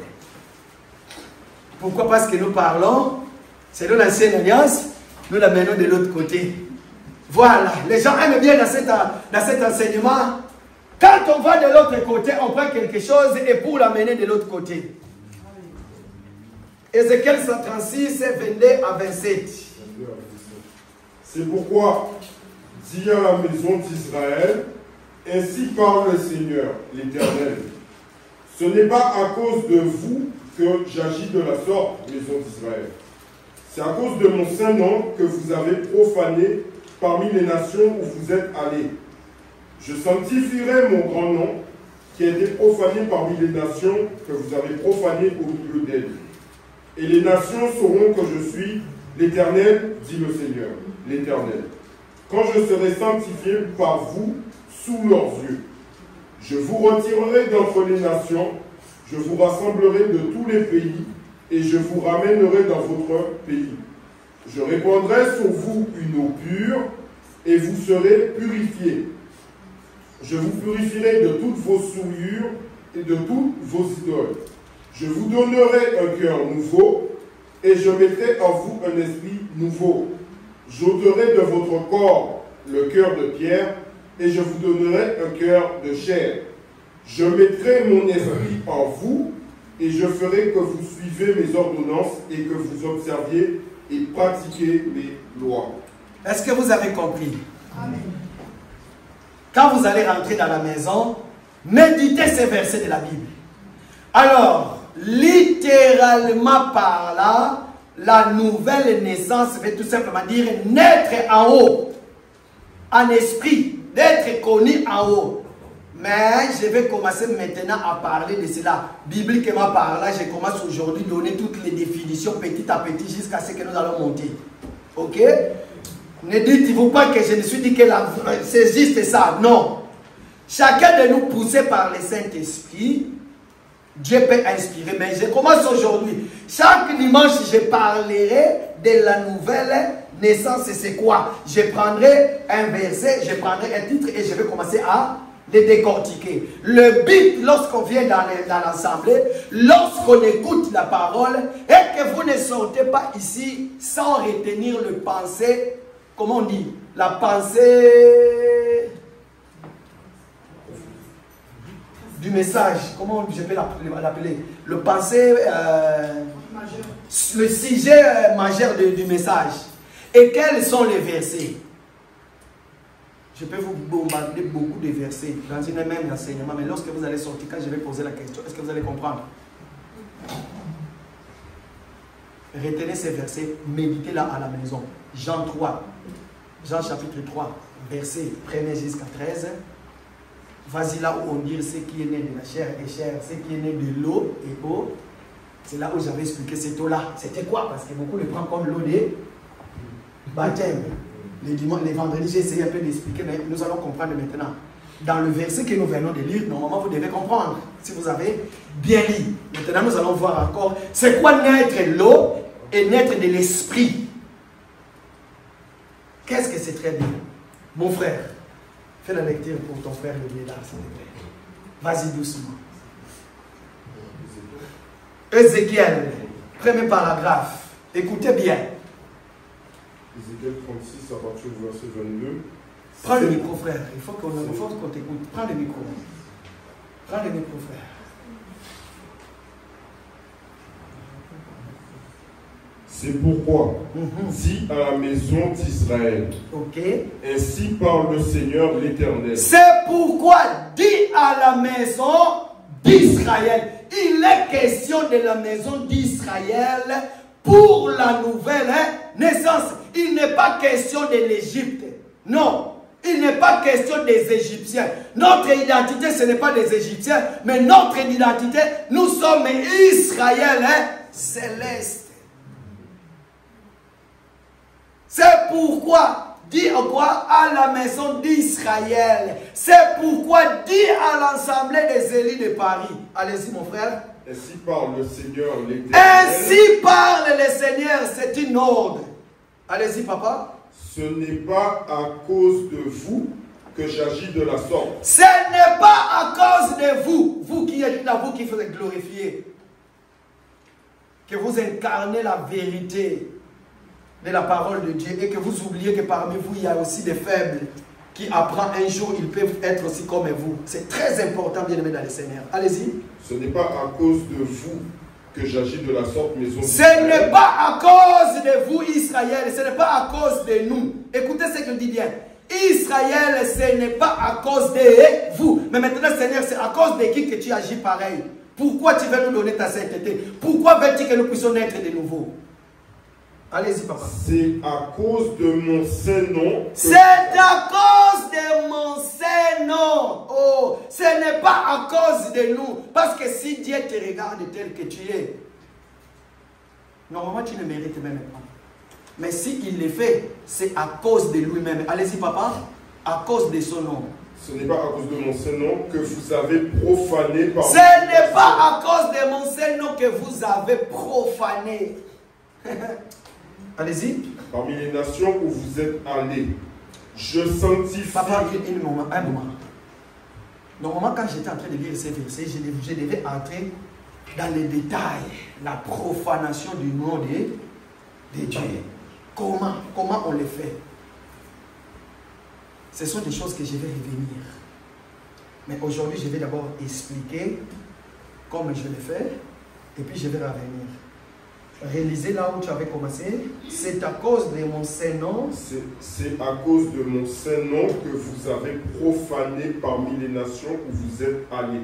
Pourquoi? Parce que nous parlons, c'est de l'ancienne alliance, nous la menons de l'autre côté. Voilà, les gens aiment bien dans cet enseignement Quand on va de l'autre côté, on prend quelque chose et pour l'amener de l'autre côté. Ézéchiel 136, 22 à 27. C'est pourquoi, dis à la maison d'Israël, ainsi parle le Seigneur, l'Éternel. Ce n'est pas à cause de vous que j'agis de la sorte, maison d'Israël. C'est à cause de mon saint nom que vous avez profané parmi les nations où vous êtes allés. Je sanctifierai mon grand nom, qui a été profané parmi les nations que vous avez profané au milieu d'elles. Et les nations sauront que je suis l'Éternel, dit le Seigneur, l'Éternel. Quand je serai sanctifié par vous sous leurs yeux, je vous retirerai d'entre les nations, je vous rassemblerai de tous les pays, et je vous ramènerai dans votre pays. Je répandrai sur vous une eau pure, et vous serez purifiés. Je vous purifierai de toutes vos souillures et de toutes vos idoles. Je vous donnerai un cœur nouveau, et je mettrai en vous un esprit nouveau. J'ôterai de votre corps le cœur de pierre, et je vous donnerai un cœur de chair. Je mettrai mon esprit en vous, et je ferai que vous suivez mes ordonnances, et que vous observiez et pratiquiez mes lois. Est-ce que vous avez compris? Amen. Quand vous allez rentrer dans la maison, méditez ces versets de la Bible. Alors, littéralement par là, la nouvelle naissance veut tout simplement dire naître en haut, en esprit, d'être connu en haut. Mais je vais commencer maintenant à parler de cela. Bibliquement par là, je commence aujourd'hui à donner toutes les définitions petit à petit jusqu'à ce que nous allons monter. Ok? Ne dites-vous pas que je ne suis dit que c'est juste ça. Non. Chacun de nous poussé par le Saint-Esprit, Dieu peut inspirer. Mais je commence aujourd'hui. Chaque dimanche, je parlerai de la nouvelle naissance. C'est quoi? Je prendrai un verset, je prendrai un titre et je vais commencer à les décortiquer. Le but, lorsqu'on vient dans l'assemblée, lorsqu'on écoute la parole, et que vous ne sortez pas ici sans retenir le pensée, comment on dit? La pensée du message. Comment je peux l'appeler? Le pensée, le sujet majeur du message. Et quels sont les versets? Je peux vous bombarder beaucoup de versets dans une même enseignement, mais lorsque vous allez sortir, quand je vais poser la question, est-ce que vous allez comprendre? Retenez ces versets, méditez-la à la maison. Jean 3, Jean chapitre 3, verset 1er jusqu'à 13. Vas-y là où on dit ce qui est né de la chair est chair, ce qui est né de l'eau est eau. C'est là où j'avais expliqué cette eau-là. C'était quoi? Parce que beaucoup le prennent comme l'eau des baptêmes. Les vendredis, j'ai essayé un peu d'expliquer, mais nous allons comprendre maintenant. Dans le verset que nous venons de lire, normalement, vous devez comprendre, si vous avez bien lu. Maintenant, nous allons voir encore, c'est quoi naître l'eau et naître de l'esprit. Qu'est-ce que c'est très bien? Mon frère, fais la lecture pour ton frère le là, s'il te plaît. Vas-y doucement. Ézéchiel, premier paragraphe. Écoutez bien. Ézéchiel 36 à partir du verset 22. Prends le micro, frère. Il faut qu'on t'écoute. Prends le micro. Prends le micro, frère. C'est pourquoi, dis à la maison d'Israël, ainsi parle le Seigneur l'Éternel. C'est pourquoi, dis à la maison d'Israël. Il est question de la maison d'Israël pour la nouvelle naissance. Il n'est pas question de l'Égypte. Non. Il n'est pas question des Égyptiens. Notre identité, ce n'est pas des Égyptiens, mais notre identité, nous sommes Israël céleste. C'est pourquoi, dis quoi? À la maison d'Israël. C'est pourquoi, dis à l'Assemblée des élus de Paris. Allez-y, mon frère. Ainsi parle le Seigneur l'Éternel. Ainsi parle le Seigneur, c'est une ordre. Allez-y, papa. Ce n'est pas à cause de vous que j'agis de la sorte. Ce n'est pas à cause de vous, vous qui êtes là, vous qui vous êtes glorifiés, que vous incarnez la vérité de la parole de Dieu et que vous oubliez que parmi vous, il y a aussi des faibles. qui apprend un jour, ils peuvent être aussi comme vous. C'est très important, bien aimé dans le Seigneur. Allez-y. Ce n'est pas à cause de vous que j'agis de la sorte, maison Ce n'est pas à cause de vous, Israël. Ce n'est pas à cause de nous. Écoutez ce que je dis bien. Israël, ce n'est pas à cause de vous. Mais maintenant, Seigneur, c'est à cause de qui que tu agis pareil. Pourquoi tu veux nous donner ta sainteté? Pourquoi veux-tu que nous puissions naître de nouveau? Allez-y, papa. C'est à cause de mon saint nom. C'est à cause de mon saint nom. Oh, ce n'est pas à cause de nous. Parce que si Dieu te regarde tel que tu es, normalement tu ne mérites même pas. Mais s'il le fait, c'est à cause de lui-même. Allez-y, papa. À cause de son nom. Ce n'est pas à cause de mon saint nom que vous avez profané par... Ce n'est pas à cause de mon saint nom que vous avez profané. Allez-y. Parmi les nations où vous êtes allés, je sanctifie... Papa, un moment. Normalement, quand j'étais en train de lire ces versets, je devais entrer dans les détails. La profanation du nom de Dieu. Comment on le fait? Ce sont des choses que je vais revenir. Mais aujourd'hui, je vais d'abord expliquer comme je le fais. Et puis, je vais revenir. Réalisez là où tu avais commencé. C'est à cause de mon saint nom. C'est à cause de mon saint nom que vous avez profané parmi les nations où vous êtes allés.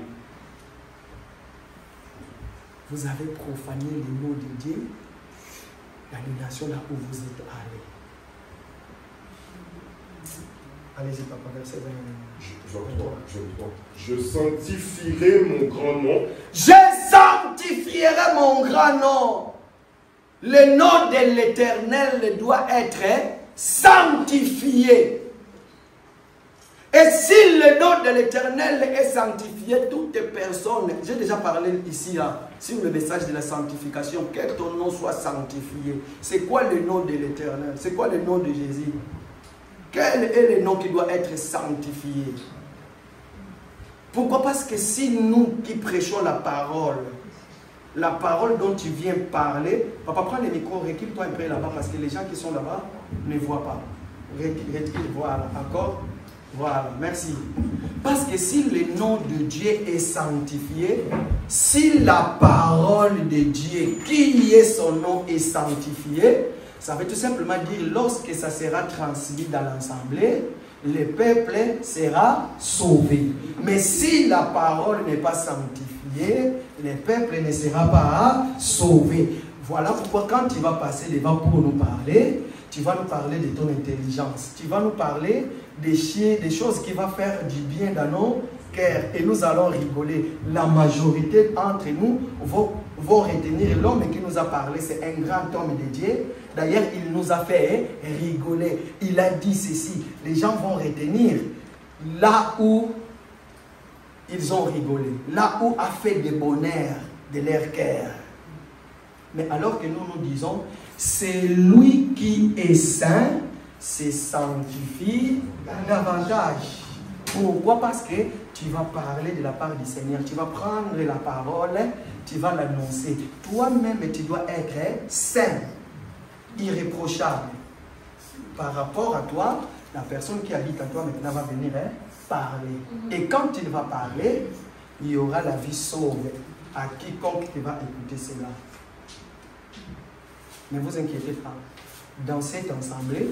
Vous avez profané le nom de Dieu dans les nations là où vous êtes allés. Allez-y, papa, verset 20. Je sanctifierai mon grand nom. Je sanctifierai mon grand nom. Le nom de l'Éternel doit être sanctifié. Et si le nom de l'Éternel est sanctifié, toute personne, j'ai déjà parlé ici là, sur le message de la sanctification, que ton nom soit sanctifié. C'est quoi le nom de l'Éternel? C'est quoi le nom de Jésus? Quel est le nom qui doit être sanctifié? Pourquoi? Parce que si nous qui prêchons la parole dont tu viens parler, papa, prends le micro, recule-toi un peu là-bas parce que les gens qui sont là-bas ne voient pas. Recule, voilà, encore. Voilà, merci. Parce que si le nom de Dieu est sanctifié, si la parole de Dieu, qui est son nom, est sanctifiée, ça veut tout simplement dire, lorsque ça sera transmis dans l'assemblée, le peuple sera sauvé. Mais si la parole n'est pas sanctifiée, le peuple ne sera pas sauvé. Voilà pourquoi quand tu vas passer devant pour nous parler, tu vas nous parler de ton intelligence. Tu vas nous parler des choses qui vont faire du bien dans nos cœurs. Et nous allons rigoler. La majorité entre nous vont retenir l'homme qui nous a parlé. C'est un grand homme de Dieu. D'ailleurs, il nous a fait rigoler. Il a dit ceci. Les gens vont retenir là où ils ont rigolé. Là où a fait des bonheurs de leur cœur. Mais alors que nous disons, c'est lui qui est saint, se sanctifie davantage. Pourquoi? Parce que tu vas parler de la part du Seigneur. Tu vas prendre la parole, tu vas l'annoncer. Toi-même, tu dois être saint, irréprochable. Par rapport à toi, la personne qui habite en toi maintenant va venir parler. Et quand il va parler, il y aura la vie sauve à quiconque qui va écouter cela. Ne vous inquiétez pas. Dans cette assemblée,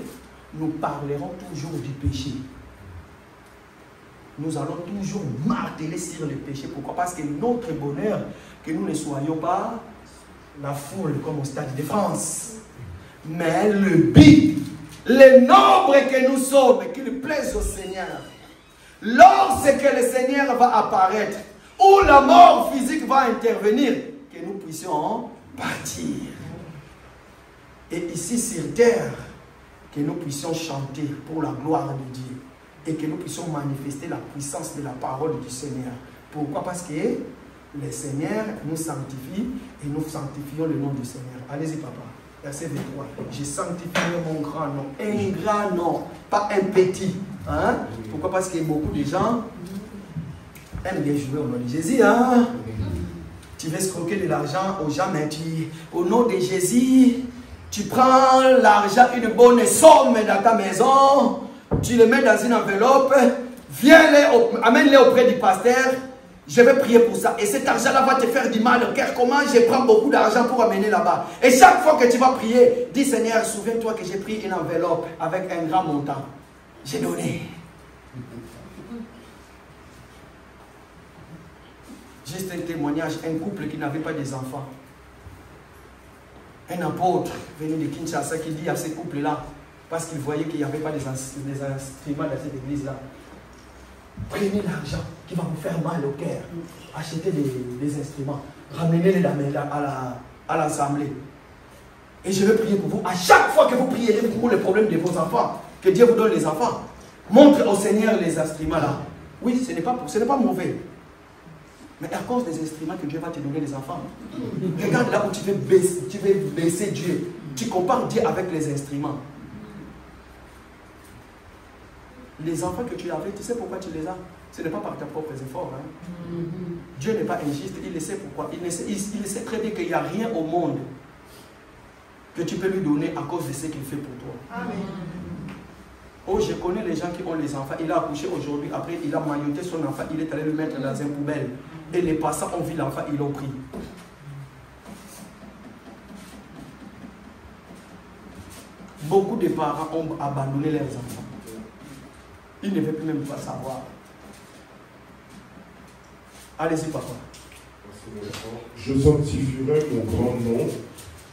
nous parlerons toujours du péché. Nous allons toujours marteler sur le péché. Pourquoi? Parce que notre bonheur, que nous ne soyons pas la foule comme au Stade de France. Mais le but, le nombre que nous sommes, qu'il plaise au Seigneur. Lorsque le Seigneur va apparaître, où la mort physique va intervenir, que nous puissions partir. Et ici sur terre, que nous puissions chanter pour la gloire de Dieu. Et que nous puissions manifester la puissance de la parole du Seigneur. Pourquoi? Parce que le Seigneur nous sanctifie et nous sanctifions le nom du Seigneur. Allez-y, papa. Verset 23. Je sanctifierai mon grand nom. Un grand nom, pas un petit. Hein? Pourquoi? Parce que beaucoup de gens aiment bien jouer au nom de Jésus. Hein? Tu veux escroquer de l'argent aux gens, mais au nom de Jésus, tu prends l'argent, une bonne somme dans ta maison, tu les mets dans une enveloppe, amène-les auprès du pasteur, je vais prier pour ça. Et cet argent-là va te faire du mal au cœur. Comment je prends beaucoup d'argent pour amener là-bas? Et chaque fois que tu vas prier, dis Seigneur, souviens-toi que j'ai pris une enveloppe avec un grand montant. J'ai donné. Juste un témoignage, un couple qui n'avait pas des enfants. Un apôtre venu de Kinshasa qui dit à ces couples-là, parce qu'il voyait qu'il n'y avait pas des instruments dans cette église-là, prenez l'argent qui va vous faire mal au cœur. Achetez des instruments. Ramenez-les à l'assemblée. Et je vais prier pour vous. À chaque fois que vous priez pour les problèmes de vos enfants, que Dieu vous donne les enfants, montre au Seigneur les instruments là. Oui, ce n'est pas mauvais. Mais à cause des instruments que Dieu va te donner les enfants. Regarde là où tu veux baisser Dieu. Tu compares Dieu avec les instruments. Les enfants que tu avais, tu sais pourquoi tu les as? Ce n'est pas par tes propres efforts. Hein? Dieu n'est pas injuste, il le sait pourquoi. Il sait très bien qu'il n'y a rien au monde que tu peux lui donner à cause de ce qu'il fait pour toi. Amen. Oh, je connais les gens qui ont les enfants. Il a accouché aujourd'hui, après il a mailloté son enfant, il est allé le mettre dans une poubelle. Et les passants ont vu l'enfant, ils l'ont pris. Beaucoup de parents ont abandonné leurs enfants. Ils ne veulent plus même pas savoir. Allez-y, papa. Je sanctifierai mon grand nom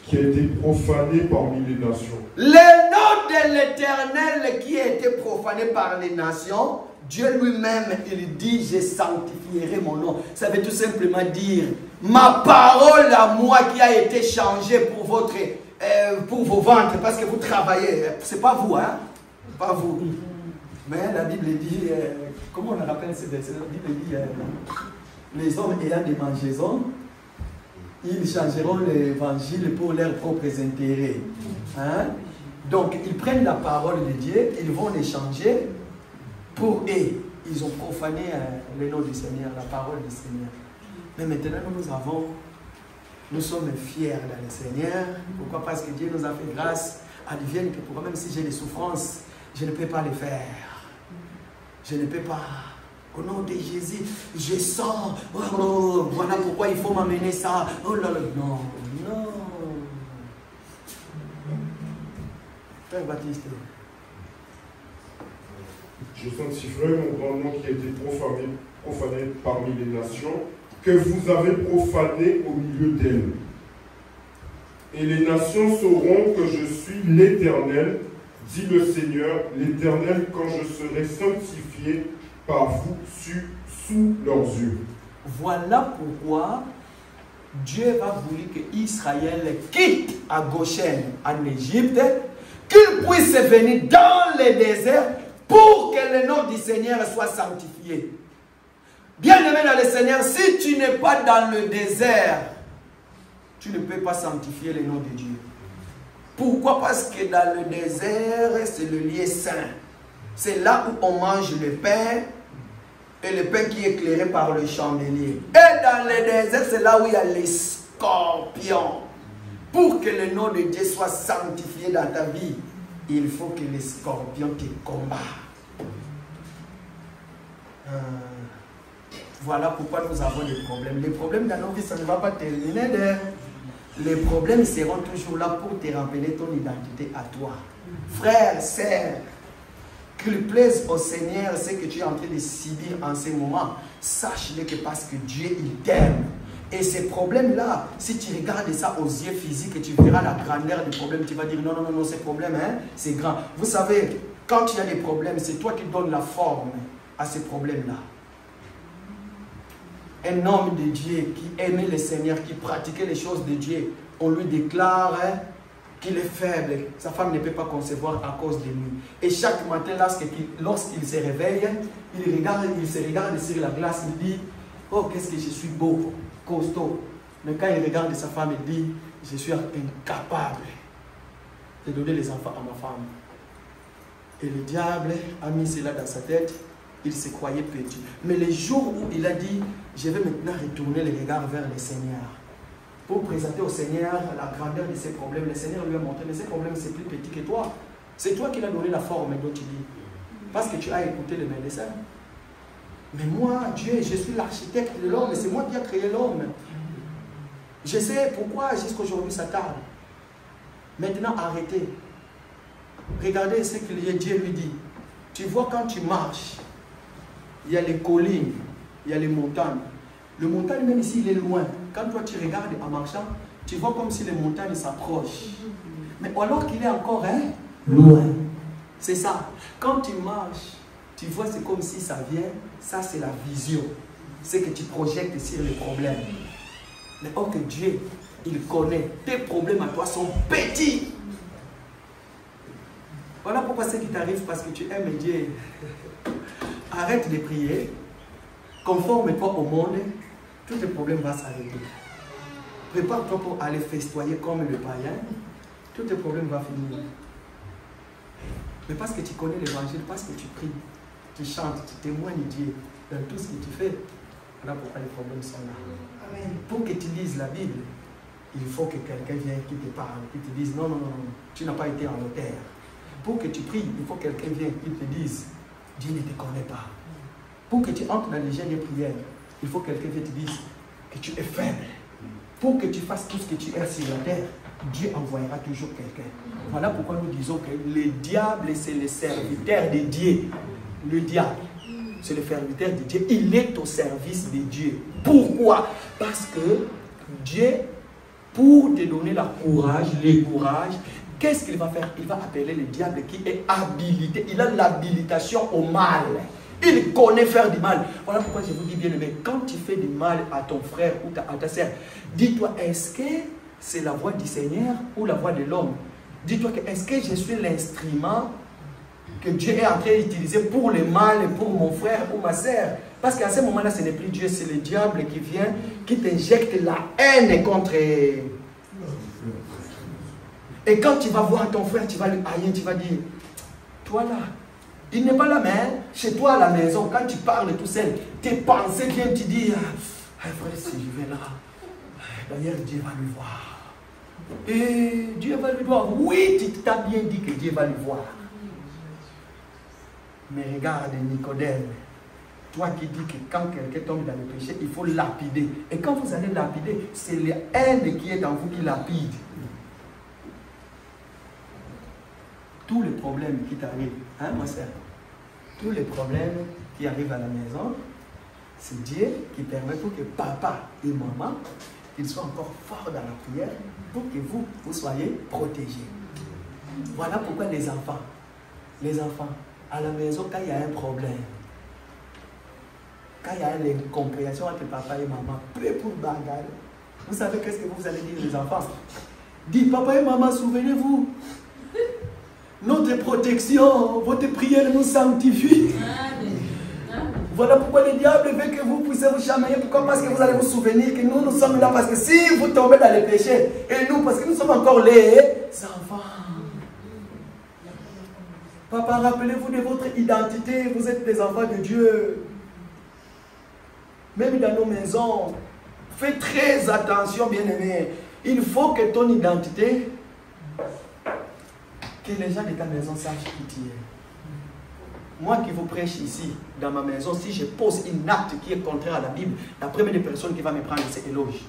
qui a été profané parmi les nations. Le nom de l'Éternel qui a été profané par les nations, Dieu lui-même, il dit, je sanctifierai mon nom. Ça veut tout simplement dire, ma parole à moi qui a été changée pour vos ventres, parce que vous travaillez. C'est pas vous, hein? Pas vous. Mais la Bible dit, comment on rappelle ce verset? La Bible dit, les hommes ayant des mangeaisons, ils changeront l'évangile pour leurs propres intérêts. Hein? Donc, ils prennent la parole de Dieu, ils vont les changer pour eux. Ils ont profané le nom du Seigneur, la parole du Seigneur. Mais maintenant, nous sommes fiers dans le Seigneur. Pourquoi? Parce que Dieu nous a fait grâce. Advienne que pourquoi même si j'ai des souffrances, je ne peux pas les faire. Je ne peux pas. Au nom de Jésus, je sens. Oh, voilà pourquoi il faut m'amener ça. Oh là là. Non, non. Père Baptiste. Je sanctifierai mon grand nom qui a été profané parmi les nations, que vous avez profané au milieu d'elles. Et les nations sauront que je suis l'Éternel, dit le Seigneur, l'Éternel, quand je serai sanctifié par vous sous leurs yeux. Voilà pourquoi Dieu va vouloir que Israël quitte à Goshen, en Égypte, qu'il puisse venir dans le désert pour que le nom du Seigneur soit sanctifié. Bien-aimé dans le Seigneur, si tu n'es pas dans le désert, tu ne peux pas sanctifier le nom de Dieu. Pourquoi? Parce que dans le désert, c'est le lieu saint. C'est là où on mange le pain, et le pain qui est éclairé par le chandelier. Et dans le désert, c'est là où il y a les scorpions. Pour que le nom de Dieu soit sanctifié dans ta vie, il faut que les scorpions te combattent. Voilà pourquoi nous avons des problèmes. Les problèmes dans nos vies, ça ne va pas terminer. Les problèmes seront toujours là pour te rappeler ton identité à toi. Frère, sœur, qu'il plaise au Seigneur ce que tu es en train de subir en ce moment. Sache-le que parce que Dieu, il t'aime. Et ces problèmes-là, si tu regardes ça aux yeux physiques, tu verras la grandeur du problème. Tu vas dire non, non, non, non, ces problèmes, hein, c'est grand. Vous savez, quand il y a des problèmes, c'est toi qui donnes la forme à ces problèmes-là. Un homme de Dieu qui aimait le Seigneur, qui pratiquait les choses de Dieu, on lui déclare qu'il est faible. Sa femme ne peut pas concevoir à cause de lui. Et chaque matin, lorsqu'il se réveille, il se regarde sur la glace, il dit, oh, qu'est-ce que je suis beau, costaud. Mais quand il regarde sa femme, il dit, je suis incapable de donner les enfants à ma femme. Et le diable a mis cela dans sa tête. Il se croyait petit. Mais le jour où il a dit, je vais maintenant retourner les regards vers le Seigneur, pour présenter au Seigneur la grandeur de ses problèmes, le Seigneur lui a montré, mais ces problèmes, c'est plus petit que toi. C'est toi qui l'as donné la forme dont tu dis. Parce que tu as écouté le médecin. Mais moi, Dieu, je suis l'architecte de l'homme, c'est moi qui ai créé l'homme. Je sais pourquoi jusqu'aujourd'hui ça tarde. Maintenant, arrêtez. Regardez ce que Dieu lui dit. Tu vois, quand tu marches, il y a les collines, il y a les montagnes. Le montagne, même ici, il est loin. Quand toi, tu regardes en marchant, tu vois comme si les montagnes s'approchent. Mais alors qu'il est encore loin. C'est ça. Quand tu marches, tu vois, c'est comme si ça vient. Ça, c'est la vision. C'est que tu projettes sur les problèmes. Mais or que Dieu, il connaît. Tes problèmes à toi sont petits. Voilà pourquoi ce qui t'arrive, parce que tu aimes Dieu. Arrête de prier. Conforme-toi au monde. Tous tes problèmes vont s'arrêter. Prépare-toi pour aller festoyer comme le païen. Tous tes problèmes vont finir. Mais parce que tu connais l'évangile, parce que tu pries, tu chantes, tu témoignes Dieu dans tout ce que tu fais, voilà pourquoi les problèmes sont là. Amen. Pour que tu lises la Bible, il faut que quelqu'un vienne qui te parle, qui te dise non, non, non, non, tu n'as pas été en notaire. Pour que tu pries, il faut que quelqu'un vienne qui te dise Dieu ne te connaît pas. Pour que tu entres dans les jeunes de prière, il faut que quelqu'un vienne te dise que tu es faible. Pour que tu fasses tout ce que tu es sur la terre, Dieu envoyera toujours quelqu'un. Voilà pourquoi nous disons que le diable, c'est le serviteur de Dieu. Le diable, c'est le serviteur de Dieu. Il est au service de Dieu. Pourquoi? Parce que Dieu, pour te donner le courage, qu'est-ce qu'il va faire? Il va appeler le diable qui est habilité. Il a l'habilitation au mal. Il connaît faire du mal. Voilà pourquoi je vous dis bien aimé, quand tu fais du mal à ton frère ou à ta sœur, dis-toi, est-ce que c'est la voix du Seigneur ou la voix de l'homme? Dis-toi, est-ce que je suis l'instrument que Dieu est en train d'utiliser pour le mal, pour mon frère ou ma sœur? Parce qu'à ce moment-là, ce n'est plus Dieu, c'est le diable qui vient, qui t'injecte la haine contre... Et quand tu vas voir ton frère, tu vas lui haïr, tu vas dire, toi là, il n'est pas là, mais chez toi à la maison, quand tu parles tout seul, tes pensées viennent te dire, frère, si je vais là, d'ailleurs Dieu va lui voir. Et Dieu va lui voir. Oui, tu t'as bien dit que Dieu va lui voir. Mais regarde Nicodème, toi qui dis que quand quelqu'un tombe dans le péché, il faut lapider. Et quand vous allez lapider, c'est la haine qui est en vous qui lapide. Tous les problèmes qui t'arrivent, hein, ma soeur, tous les problèmes qui arrivent à la maison, c'est Dieu qui permet pour que papa et maman, qu'ils soient encore forts dans la prière, pour que vous soyez protégés. Voilà pourquoi les enfants, à la maison, quand il y a un problème, quand il y a une incompréhension entre papa et maman, peu pour bagarre, vous savez qu'est-ce que vous allez dire les enfants? Dites, papa et maman, souvenez-vous, notre protection, votre prière nous sanctifie. Voilà pourquoi le diable veut que vous puissiez vous chamailler. Pourquoi? Parce que vous allez vous souvenir que nous sommes là. Parce que si vous tombez dans les péchés, et nous, parce que nous sommes encore les enfants. Papa, rappelez-vous de votre identité. Vous êtes des enfants de Dieu. Même dans nos maisons, fais très attention, bien-aimé. Il faut que ton identité, que les gens de ta maison sachent qui tu es. Moi qui vous prêche ici, dans ma maison, si je pose une acte qui est contraire à la Bible, la première des personnes qui va me prendre, c'est éloge.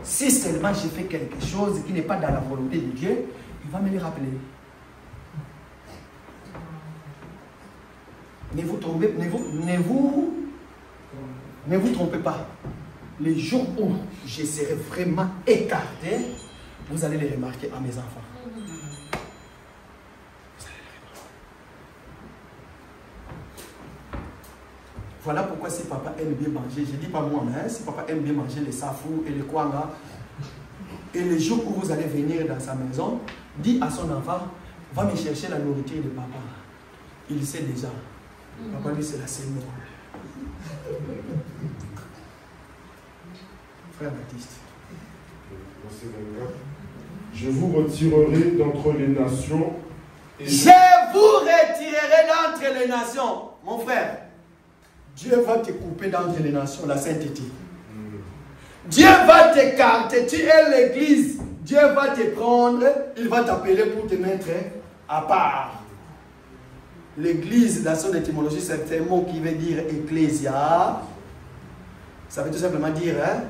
Si seulement j'ai fait quelque chose qui n'est pas dans la volonté de Dieu, il va me le rappeler. Ne vous trompez pas. Les jours où je serai vraiment écarté, vous allez les remarquer à mes enfants. Voilà pourquoi si papa aime bien manger, je ne dis pas moi, mais si papa aime bien manger les safou et les kwanga, et le jour où vous allez venir dans sa maison, dit à son enfant, va me chercher la nourriture de papa. Il sait déjà. Papa dit, c'est la Seigneur. Frère Baptiste. Je vous retirerai d'entre les nations. Et je vous retirerai d'entre les nations. Mon frère, Dieu va te couper d'entre les nations, la sainteté. Dieu va t'écarter. Tu es l'église. Dieu va te prendre. Il va t'appeler pour te mettre à part. L'église, dans son étymologie, c'est un mot qui veut dire ecclésia. Ça veut tout simplement dire, hein,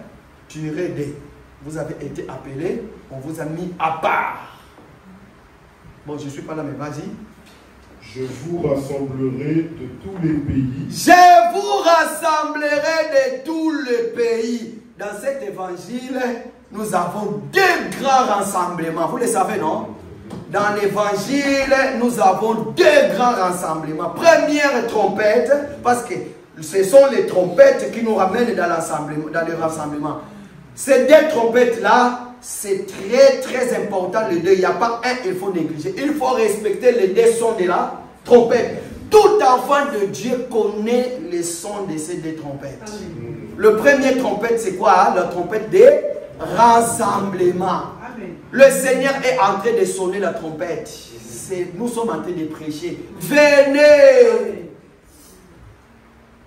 tuer. Vous avez été appelé, on vous a mis à part. Bon, je ne suis pas là, mais vas-y. Je vous rassemblerai de tous les pays. Je vous rassemblerai de tous les pays. Dans cet évangile, nous avons deux grands rassemblements. Vous le savez, non? Dans l'évangile, nous avons deux grands rassemblements. Première trompette, parce que ce sont les trompettes qui nous ramènent dans le rassemblement. Ces deux trompettes-là, c'est très très important les deux. Il n'y a pas un, il faut négliger. Il faut respecter les deux sons de la trompette. Tout enfant de Dieu connaît les sons de ces deux trompettes. Amen. Le premier trompette, c'est quoi? La trompette des rassemblements. Amen. Le Seigneur est en train de sonner la trompette. Nous sommes en train de prêcher. Venez!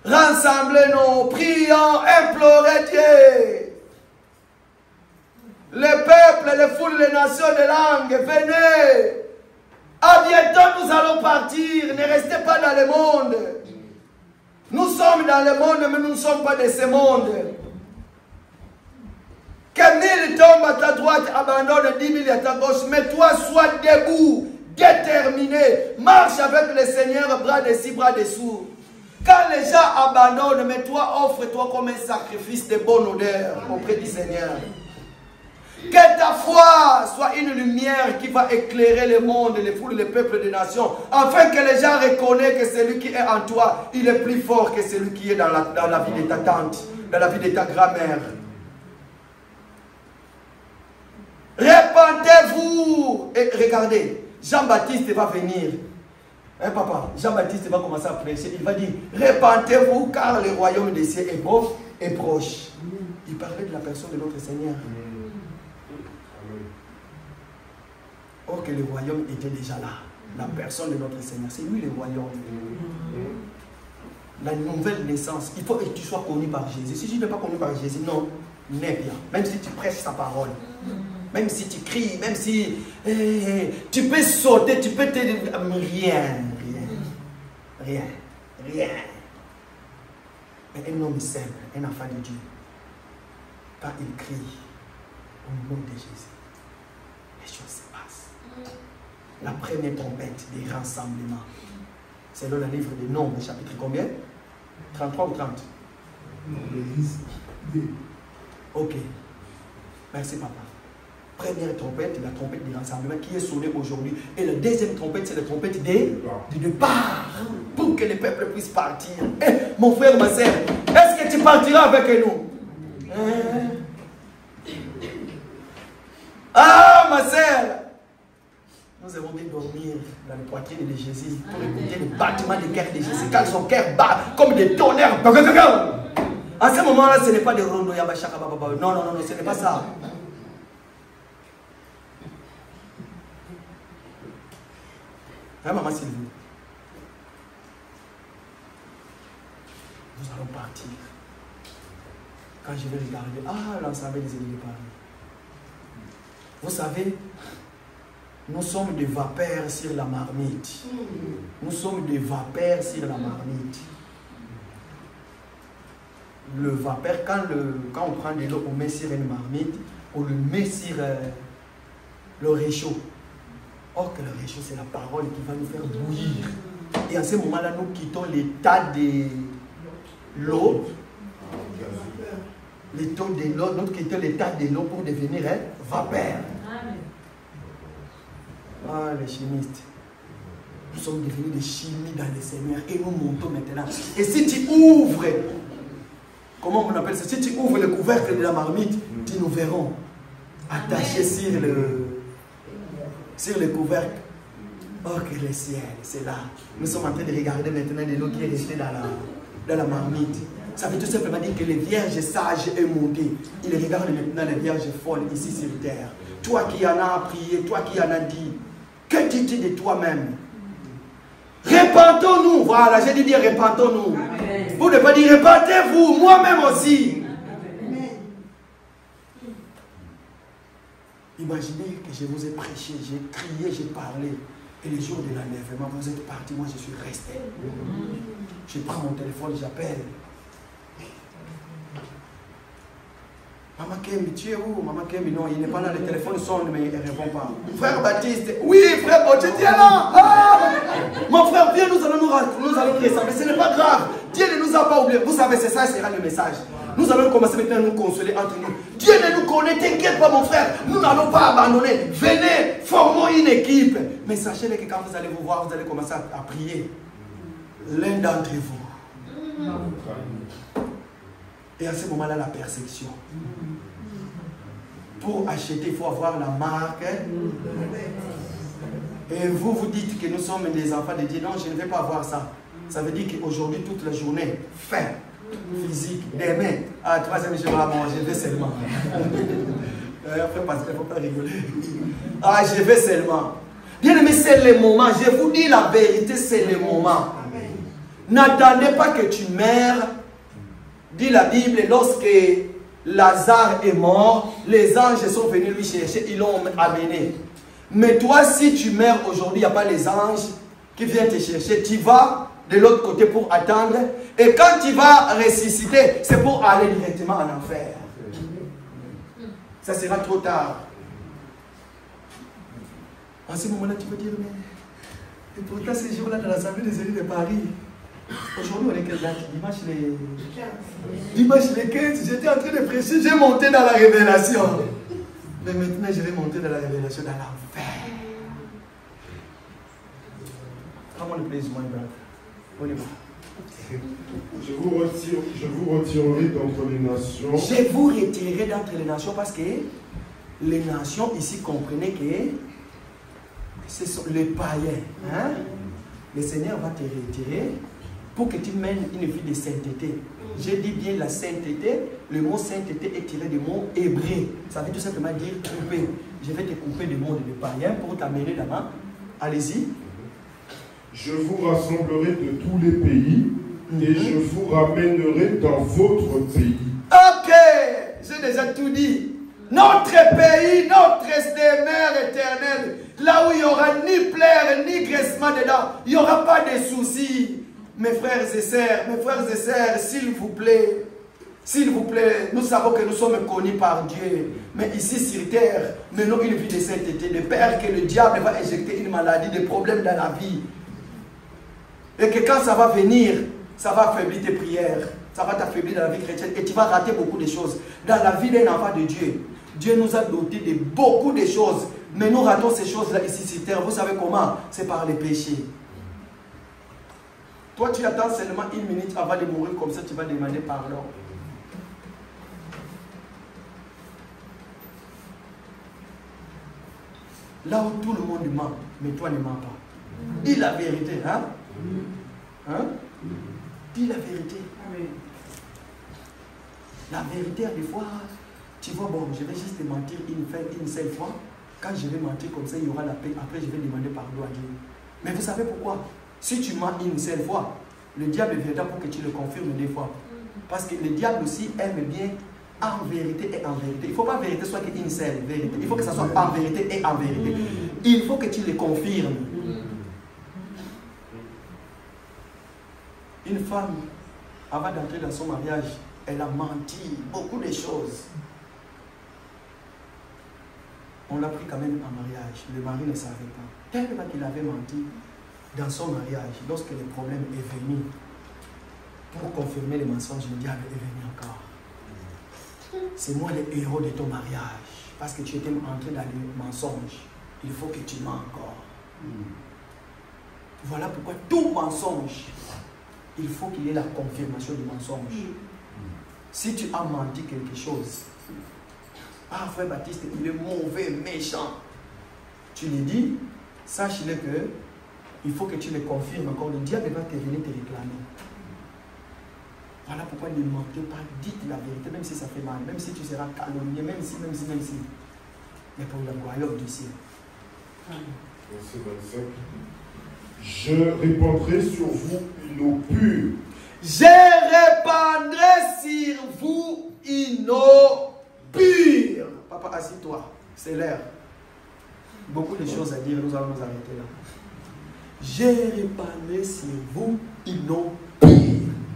Rassemblez-nous, prions, implorez Dieu. Les peuples, les foules, les nations, les langues, venez. À bientôt, nous allons partir. Ne restez pas dans le monde. Nous sommes dans le monde, mais nous ne sommes pas de ce monde. Que 1000 tombent à ta droite, abandonne 10 000 à ta gauche. Mais toi, sois debout, déterminé. Marche avec le Seigneur, bras dessus, bras dessous. Quand les gens abandonnent, mais toi, offre-toi comme un sacrifice de bonne odeur auprès du Seigneur. Que ta foi soit une lumière qui va éclairer le monde, les foules, les peuples, les nations, afin que les gens reconnaissent que celui qui est en toi, il est plus fort que celui qui est dans la vie de ta tante, dans la vie de ta grand-mère. Répentez-vous. Et regardez, Jean-Baptiste va venir. Hein, papa, Jean-Baptiste va commencer à prêcher. Il va dire, répentez-vous car le royaume des cieux est proche. Il parlait de la personne de notre Seigneur. Or que le royaume était déjà là. La personne de notre Seigneur, c'est lui le royaume. La nouvelle naissance, il faut que tu sois connu par Jésus. Si tu n'es pas connu par Jésus, non, n'es bien. Même si tu prêches sa parole, même si tu cries, même si tu peux sauter, tu peux te... Rien. Mais un homme simple, un enfant de Dieu, quand il crie au nom de Jésus, les choses se passent. La première trompette des rassemblements. C'est dans le livre des Nombres, chapitre combien? 33 ou 30? Ok. Merci papa. Première trompette, la trompette des rassemblements qui est sonnée aujourd'hui. Et la deuxième trompette, c'est la trompette du départ. Pour que les peuples puissent partir. Eh, mon frère, ma soeur, est-ce que tu partiras avec nous? Ah, ma soeur! Nous avons bien dormir dans les poitrines de Jésus pour écouter le battement des cœurs de Jésus. Quand son cœur bat comme des tonnerres. À ce moment-là, ce n'est pas des rondo yabashaka bababa. Non, ce n'est pas ça. Hein, maman Sylvie? Nous allons partir. Quand je vais regarder, l'ensemble des églises de Paris. Vous savez, nous sommes des vapeurs sur la marmite. Nous sommes des vapeurs sur la marmite. Le vapeur, quand on prend de l'eau, on met sur une marmite, on le met sur le réchaud. Or que le réchaud, c'est la parole qui va nous faire bouillir. Et à ce moment-là, nous quittons l'état de l'eau. L'état de l'eau, nous quittons l'état de l'eau pour devenir vapeur. Ah, les chimistes. Nous sommes devenus des chimies dans le Seigneur et nous montons maintenant. Et si tu ouvres, comment on appelle ça? Si tu ouvres le couvercle de la marmite, tu nous verrons attachés sur le couvercle. Oh, que le ciel, c'est là. Nous sommes en train de regarder maintenant de l'eau qui est restée dans la marmite. Ça veut tout simplement dire que les vierges sages est montée. Il regarde maintenant les vierges folles ici sur terre. Toi qui en as prié, toi qui en as dit, que dis-tu de toi-même? Repentons-nous. Voilà, j'ai dit dire repentons-nous. Vous ne pas dire repentez-vous, moi-même aussi. Amen. Imaginez que je vous ai prêché, j'ai crié, j'ai parlé. Et le jour de l'enlèvement, vous êtes partis, moi je suis resté. Je prends mon téléphone, j'appelle. Maman Kembi, tu es où? Maman Kembi, non, il n'est pas là, le téléphone sonne, mais il ne répond pas. Frère Baptiste, oui, frère Baptiste, tu es là. Ah! Mon frère, viens, nous allons nous rassembler, ce n'est pas grave. Dieu ne nous a pas oubliés. Vous savez, c'est ça, sera le message. Nous allons commencer maintenant à nous consoler entre nous. Dieu ne nous connaît, t'inquiète pas mon frère. Nous n'allons pas abandonner. Venez, formons une équipe. Mais sachez que quand vous allez vous voir, vous allez commencer à prier. L'un d'entre vous. Et à ce moment-là, la perception. Pour acheter, il faut avoir la marque. Et vous, vous dites que nous sommes des enfants de Dieu. Non, je ne vais pas avoir ça. Ça veut dire qu'aujourd'hui, toute la journée, faim, physique, demain, à 3e jour à manger, je vais seulement. Après, parce qu'il ne faut pas rigoler. Ah, je vais seulement. Bien aimé, c'est le moment. Je vous dis la vérité, c'est le moment. N'attendez pas que tu meurs. Dit la Bible, lorsque Lazare est mort, les anges sont venus lui chercher, ils l'ont amené. Mais toi, si tu meurs aujourd'hui, il n'y a pas les anges qui viennent te chercher. Tu vas de l'autre côté pour attendre. Et quand tu vas ressusciter, c'est pour aller directement en enfer. Ça sera trop tard. En ce moment-là, tu peux dire, mais... Et pourtant, ces jours-là, dans l'Assemblée des élus de Paris, aujourd'hui, on est quelle date? Dimanche le 15, j'étais en train de prêcher, j'ai monté dans la révélation. Mais maintenant, je vais monter dans la révélation, dans l'enfer. Comment le plaisir, mon brother? On y va. Je vous retirerai d'entre les nations. Je vous retirerai d'entre les nations parce que les nations ici comprenez que ce sont les païens. Hein? Le Seigneur va te retirer pour que tu mènes une vie de sainteté. J'ai dit bien la sainteté. Le mot sainteté est tiré du mot hébreu. Ça veut tout simplement dire couper. Je vais te couper du monde des païens pour t'amener là-bas. Allez-y. Je vous rassemblerai de tous les pays et je vous ramènerai dans votre pays. Ok, j'ai déjà tout dit. Notre pays, notre demeure éternelle, là où il n'y aura ni plaire ni graissement dedans, il n'y aura pas de soucis. Mes frères et sœurs, s'il vous plaît, nous savons que nous sommes connus par Dieu. Mais ici sur terre, menons une vie de sainteté, de peur que le diable va injecter une maladie, des problèmes dans la vie. Et que quand ça va venir, ça va affaiblir tes prières, ça va t'affaiblir dans la vie chrétienne et tu vas rater beaucoup de choses. Dans la vie d'un enfant de Dieu, Dieu nous a dotés de beaucoup de choses, mais nous ratons ces choses-là ici sur terre. Vous savez comment? C'est par les péchés. Toi, tu attends seulement 1 minute avant de mourir, comme ça tu vas demander pardon. Là où tout le monde ment, mais toi ne mens pas. Dis la vérité, hein? Hein? Dis la vérité. La vérité, des fois, tu vois, bon, je vais juste te mentir une seule fois. Quand je vais mentir comme ça, il y aura la paix. Après, je vais demander pardon à Dieu. Mais vous savez pourquoi? Si tu mens une seule fois, le diable viendra pour que tu le confirmes 2 fois. Parce que le diable aussi aime bien en vérité et en vérité. Il ne faut pas vérité soit qu'une seule vérité. Il faut que ça soit en vérité et en vérité. Il faut que tu le confirmes. Une femme, avant d'entrer dans son mariage, elle a menti beaucoup de choses. On l'a pris quand même en mariage. Le mari ne savait pas. Tellement qu'il avait menti dans son mariage, lorsque le problème est venu, pour confirmer les mensonges, le diable est venu encore. C'est moi le héros de ton mariage. Parce que tu étais entré dans les mensonges. Il faut que tu mens encore. Voilà pourquoi tout mensonge, il faut qu'il y ait la confirmation du mensonge. Si tu as menti quelque chose, ah frère Baptiste, il est mauvais, méchant, tu lui dis, sache-le que il faut que tu le confirmes encore. Le diable va te venir te réclamer. Voilà pourquoi ne mentez pas, dites la vérité, même si ça fait mal, même si tu seras calomnié, même si. Mais pour le royaume du ciel. Verset 25. Je répandrai sur vous une eau pure. Je répandrai sur vous une eau pure. Papa, assis-toi. C'est l'heure. Beaucoup de choses à dire, nous allons nous arrêter là. je répandrai sur vous une eau pure.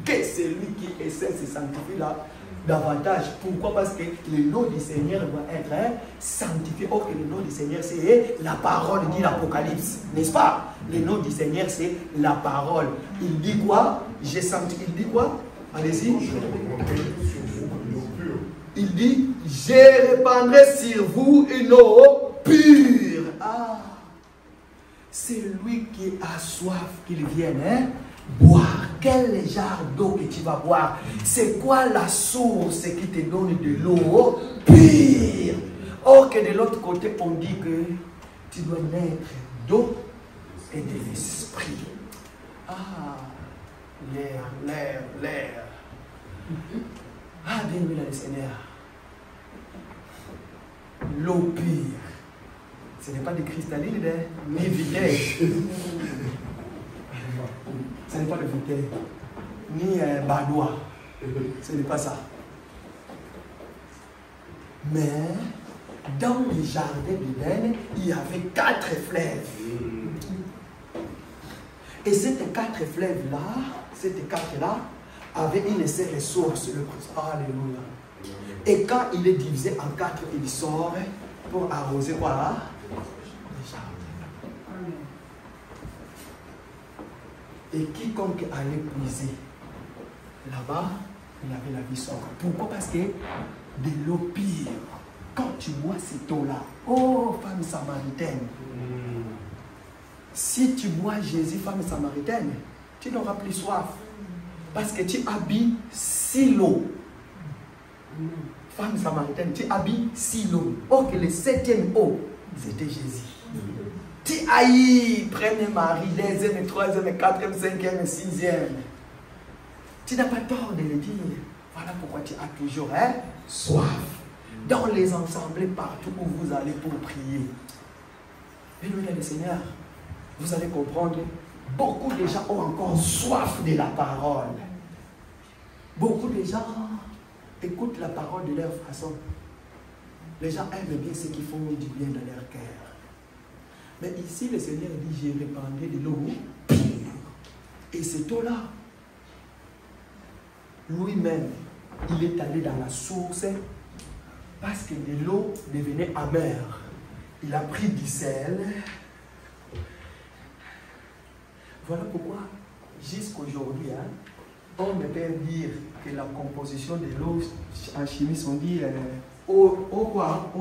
Que celui qui essaie de se sanctifier là davantage. Pourquoi? Parce que le nom du Seigneur doit être sanctifié. Or que le nom du Seigneur c'est la parole, dit l'Apocalypse, n'est-ce pas? Le nom du Seigneur c'est la parole. Il dit quoi? Il dit quoi? Allez-y. Il dit, je répandrai sur vous une eau pure. Ah, c'est lui qui a soif qu'il vienne boire. Quel genre d'eau que tu vas boire? C'est quoi la source qui te donne de l'eau pure? Or que de l'autre côté, on dit que tu dois naître d'eau et de l'esprit. Ah, l'air. Ah, bien oui, le Seigneur. L'eau pure. Ce n'est pas de cristalline, ni vinaigre. Ce n'est pas de vinaigre. Ni badois. Ce n'est pas ça. Mais dans le jardin d'Éden, il y avait 4 fleuves. Et ces 4 fleuves-là, avaient une seule source. Alléluia. Et quand il est divisé en 4, il sort pour arroser quoi? Les jardins. Et quiconque allait puiser là-bas, il avait la vie sauve. Pourquoi? Parce que de l'eau pure, quand tu bois cette eau-là, oh femme samaritaine, si tu bois Jésus, femme samaritaine, tu n'auras plus soif. Parce que tu habilles silo. Femme samaritaine, tu habilles silo. Or que le 7e eau, c'était Jésus. Tu haïs, premier mari, 2e, 3e, 4e, 5e, 6e. Tu n'as pas tort de le dire. Voilà pourquoi tu as toujours soif. Dans les assemblées, partout où vous allez pour prier. Béni le Seigneur, vous allez comprendre. Beaucoup de gens ont encore soif de la parole. Beaucoup de gens écoutent la parole de leur façon. Les gens aiment bien ce qui font du bien dans leur cœur. Mais ici, le Seigneur dit, j'ai répandu de l'eau pure. Et cette eau-là, lui-même, il est allé dans la source parce que de l'eau devenait amère. Il a pris du sel. Voilà pourquoi, jusqu'aujourd'hui, on ne peut dire que la composition de l'eau en chimie, on dit quoi?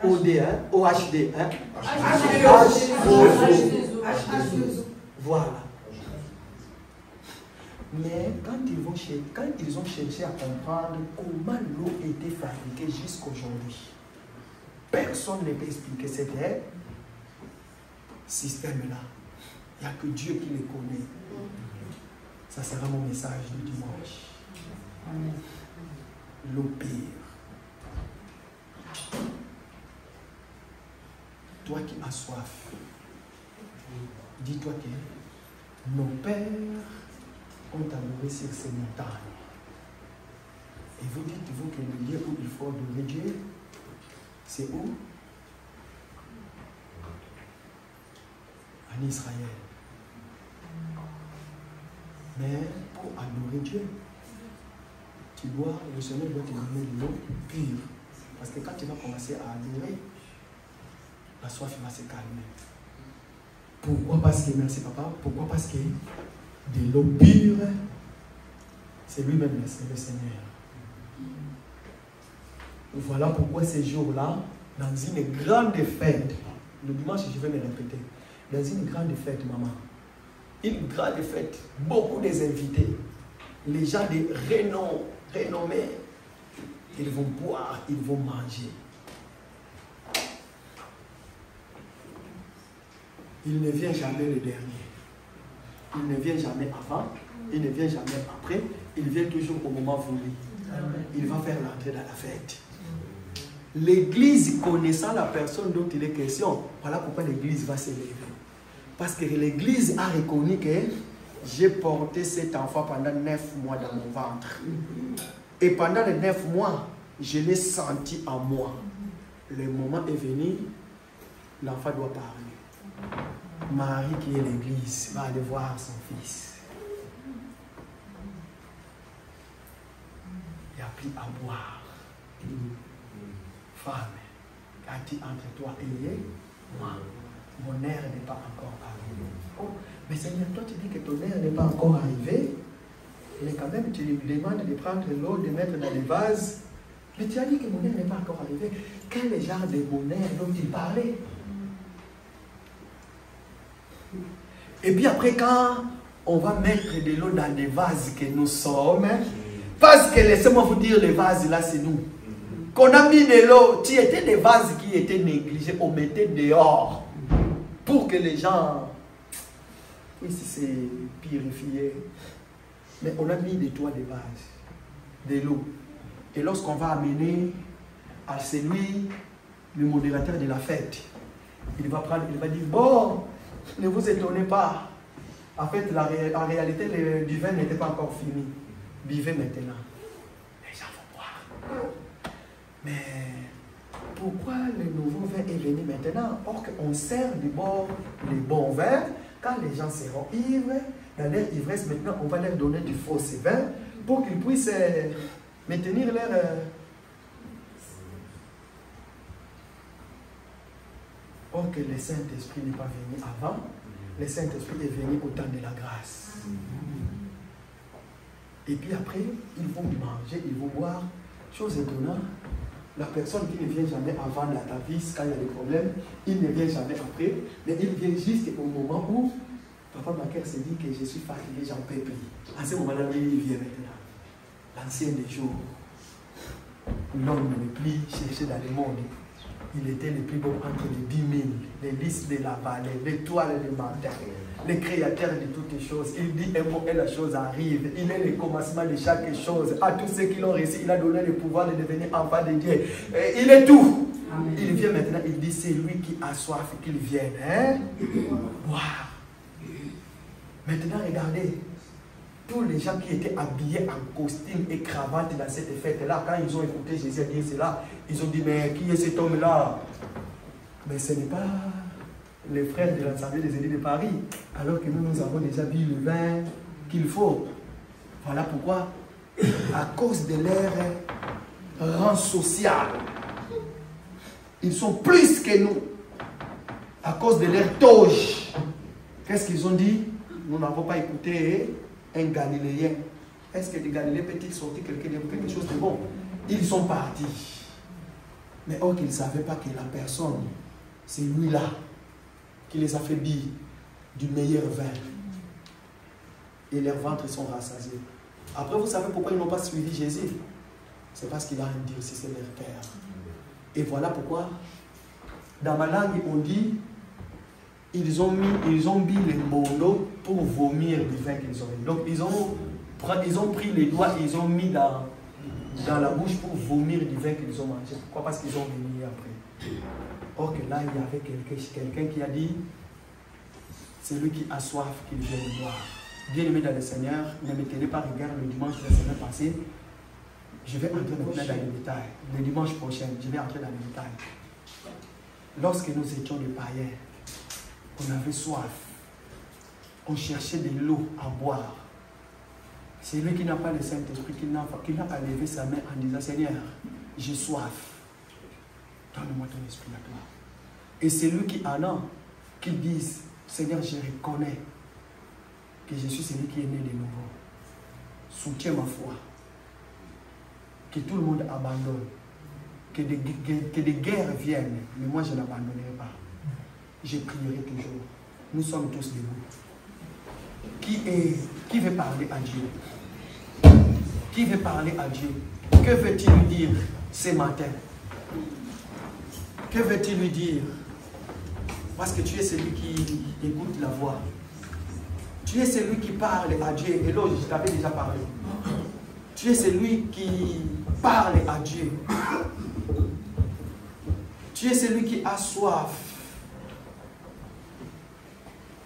OD, OHD. Voilà. Mais quand ils ont cherché à comprendre comment l'eau était fabriquée jusqu'aujourd'hui, personne ne peut expliquer ce système-là. Il n'y a que Dieu qui le connaît. Ça sera mon message du dimanche. L'eau pure. Toi qui as soif, dis-toi que nos pères ont adoré sur ces montagnes. Et vous dites-vous que le lieu où il faut adorer Dieu, c'est où? En Israël. Mais pour adorer Dieu, le Seigneur doit te donner de l'eau pure. Parce que quand tu vas commencer à adorer, la soif va se calmer. Pourquoi? Parce que, merci papa, pourquoi? Parce que de l'eau pure, c'est lui-même, c'est le Seigneur. Voilà pourquoi ces jours-là, dans une grande fête, le dimanche je vais me répéter, dans une grande fête, maman, une grande fête, beaucoup des invités, les gens de renommés, ils vont boire, ils vont manger. Il ne vient jamais le dernier. Il ne vient jamais avant, il ne vient jamais après, il vient toujours au moment voulu. Il va faire l'entrée dans la fête. L'église, connaissant la personne dont il est question, voilà pourquoi l'église va s'élever. Parce que l'église a reconnu que j'ai porté cet enfant pendant 9 mois dans mon ventre. Et pendant les 9 mois, je l'ai senti en moi. Le moment est venu, l'enfant doit parler. Marie qui est l'église va aller voir son fils. Il a pris à boire. Femme, as-tu entre toi et moi? Mon heure n'est pas encore arrivée. Oh, mais Seigneur, toi tu dis que ton heure n'est pas encore arrivée. Mais quand même, tu lui demandes de prendre l'eau, de mettre dans les vases. Mais tu as dit que mon heure n'est pas encore arrivée. Quel genre de mon heure dont il parlait? Et puis après, quand on va mettre de l'eau dans les vases que nous sommes, parce que laissez-moi vous dire, les vases là, c'est nous. Qu'on a mis de l'eau, tu étais des vases qui étaient négligés, on mettait dehors pour que les gens puissent se purifier. Mais on a mis des toits de vases, de l'eau. Et lorsqu'on va amener à celui, le modérateur de la fête, il va dire, bon, ne vous étonnez pas. En fait, en réalité, du vin n'était pas encore fini. Buvez maintenant. Les gens vont boire. Mais pourquoi le nouveau vin est venu maintenant? Or qu'on sert du bord les bons vins. Quand les gens seront ivres, dans leur ivresse, maintenant, on va leur donner du faux vin pour qu'ils puissent maintenir leur... Or que le Saint-Esprit n'est pas venu avant, le Saint-Esprit est venu au temps de la grâce. Et puis après, ils vont manger, ils vont boire. Chose étonnante, la personne qui ne vient jamais avant la tavis, quand il y a des problèmes, il ne vient jamais après, mais il vient juste au moment où Papa Macaire se dit que je suis fatigué, j'en peux plus. À ce moment-là, lui, il vient maintenant. L'ancien des jours, l'homme le plus cherché dans le monde. Il était le plus beau entre les 10 000, les listes de la vallée, l'étoile de matin, le créateur de toutes les choses. Il dit un mot et la chose arrive. Il est le commencement de chaque chose. À tous ceux qui l'ont reçu, il a donné le pouvoir de devenir enfant de Dieu. Et il est tout. Amen. Il vient maintenant, il dit c'est lui qui a soif qu'il vienne. Hein? Boire. Maintenant, regardez. Tous les gens qui étaient habillés en costume et cravate dans cette fête-là, quand ils ont écouté Jésus dire cela, ils ont dit, mais qui est cet homme-là? Mais ce n'est pas les frères de l'Assemblée des élus de Paris, alors que nous avons déjà bu le vin qu'il faut. Voilà pourquoi, à cause de leur rang social, ils sont plus que nous. À cause de leur toge. Qu'est-ce qu'ils ont dit? Nous n'avons pas écouté un Galiléen. Est-ce que des Galiléens peut-il sortir quelque chose de bon? Ils sont partis. Mais or qu'ils ne savaient pas que la personne, c'est lui-là, qui les a fait boire du meilleur vin. Et leurs ventres sont rassasiés. Après, vous savez pourquoi ils n'ont pas suivi Jésus? C'est parce qu'il a endurci leur cœur. Et voilà pourquoi, dans ma langue, on dit, ils ont mis les mondo pour vomir du vin qu'ils ont eu. Donc, ils ont pris les doigts, ils ont mis dans la bouche pour vomir du vin qu'ils ont mangé. Pourquoi? Parce qu'ils ont venu après. Or que là, il y avait quelqu'un qui a dit, c'est lui qui a soif qu'il vient boire. Bien-aimé dans le Seigneur, ne me tenez pas rigueur le dimanche de la semaine passée. Je vais entrer maintenant dans les détails. Le dimanche prochain, je vais entrer dans les détails. Lorsque nous étions des païens, on avait soif. On cherchait de l'eau à boire. C'est lui qui n'a pas le Saint-Esprit, qui n'a pas levé sa main en disant, Seigneur, j'ai soif. Donne-moi ton esprit à toi. Et c'est lui qui en a, qui dit, Seigneur, je reconnais que je suis celui qui est né de nouveau. Soutiens ma foi. Que tout le monde abandonne. Que des guerres viennent. Mais moi, je n'abandonnerai pas. Je prierai toujours. Nous sommes tous debout. Qui veut parler à Dieu? Qui veut parler à Dieu? Que veut-il lui dire ce matin? Que veut-il lui dire? Parce que tu es celui qui écoute la voix. Tu es celui qui parle à Dieu. Et là, je t'avais déjà parlé. Tu es celui qui parle à Dieu. Tu es celui qui a soif.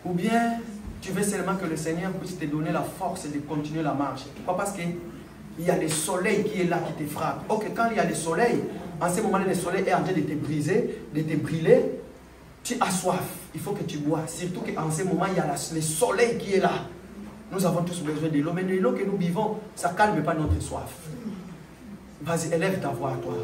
Ou bien, tu veux seulement que le Seigneur puisse te donner la force de continuer la marche. Pas parce qu'il y a le soleil qui est là, qui te frappe. Ok, quand il y a le soleil, en ce moment-là, le soleil est en train de te briser, de te brûler, tu as soif. il faut que tu bois. Surtout qu'en ce moment, il y a le soleil qui est là. Nous avons tous besoin de l'eau, mais l'eau que nous buvons, ça ne calme pas notre soif. Vas-y, élève ta voix à toi.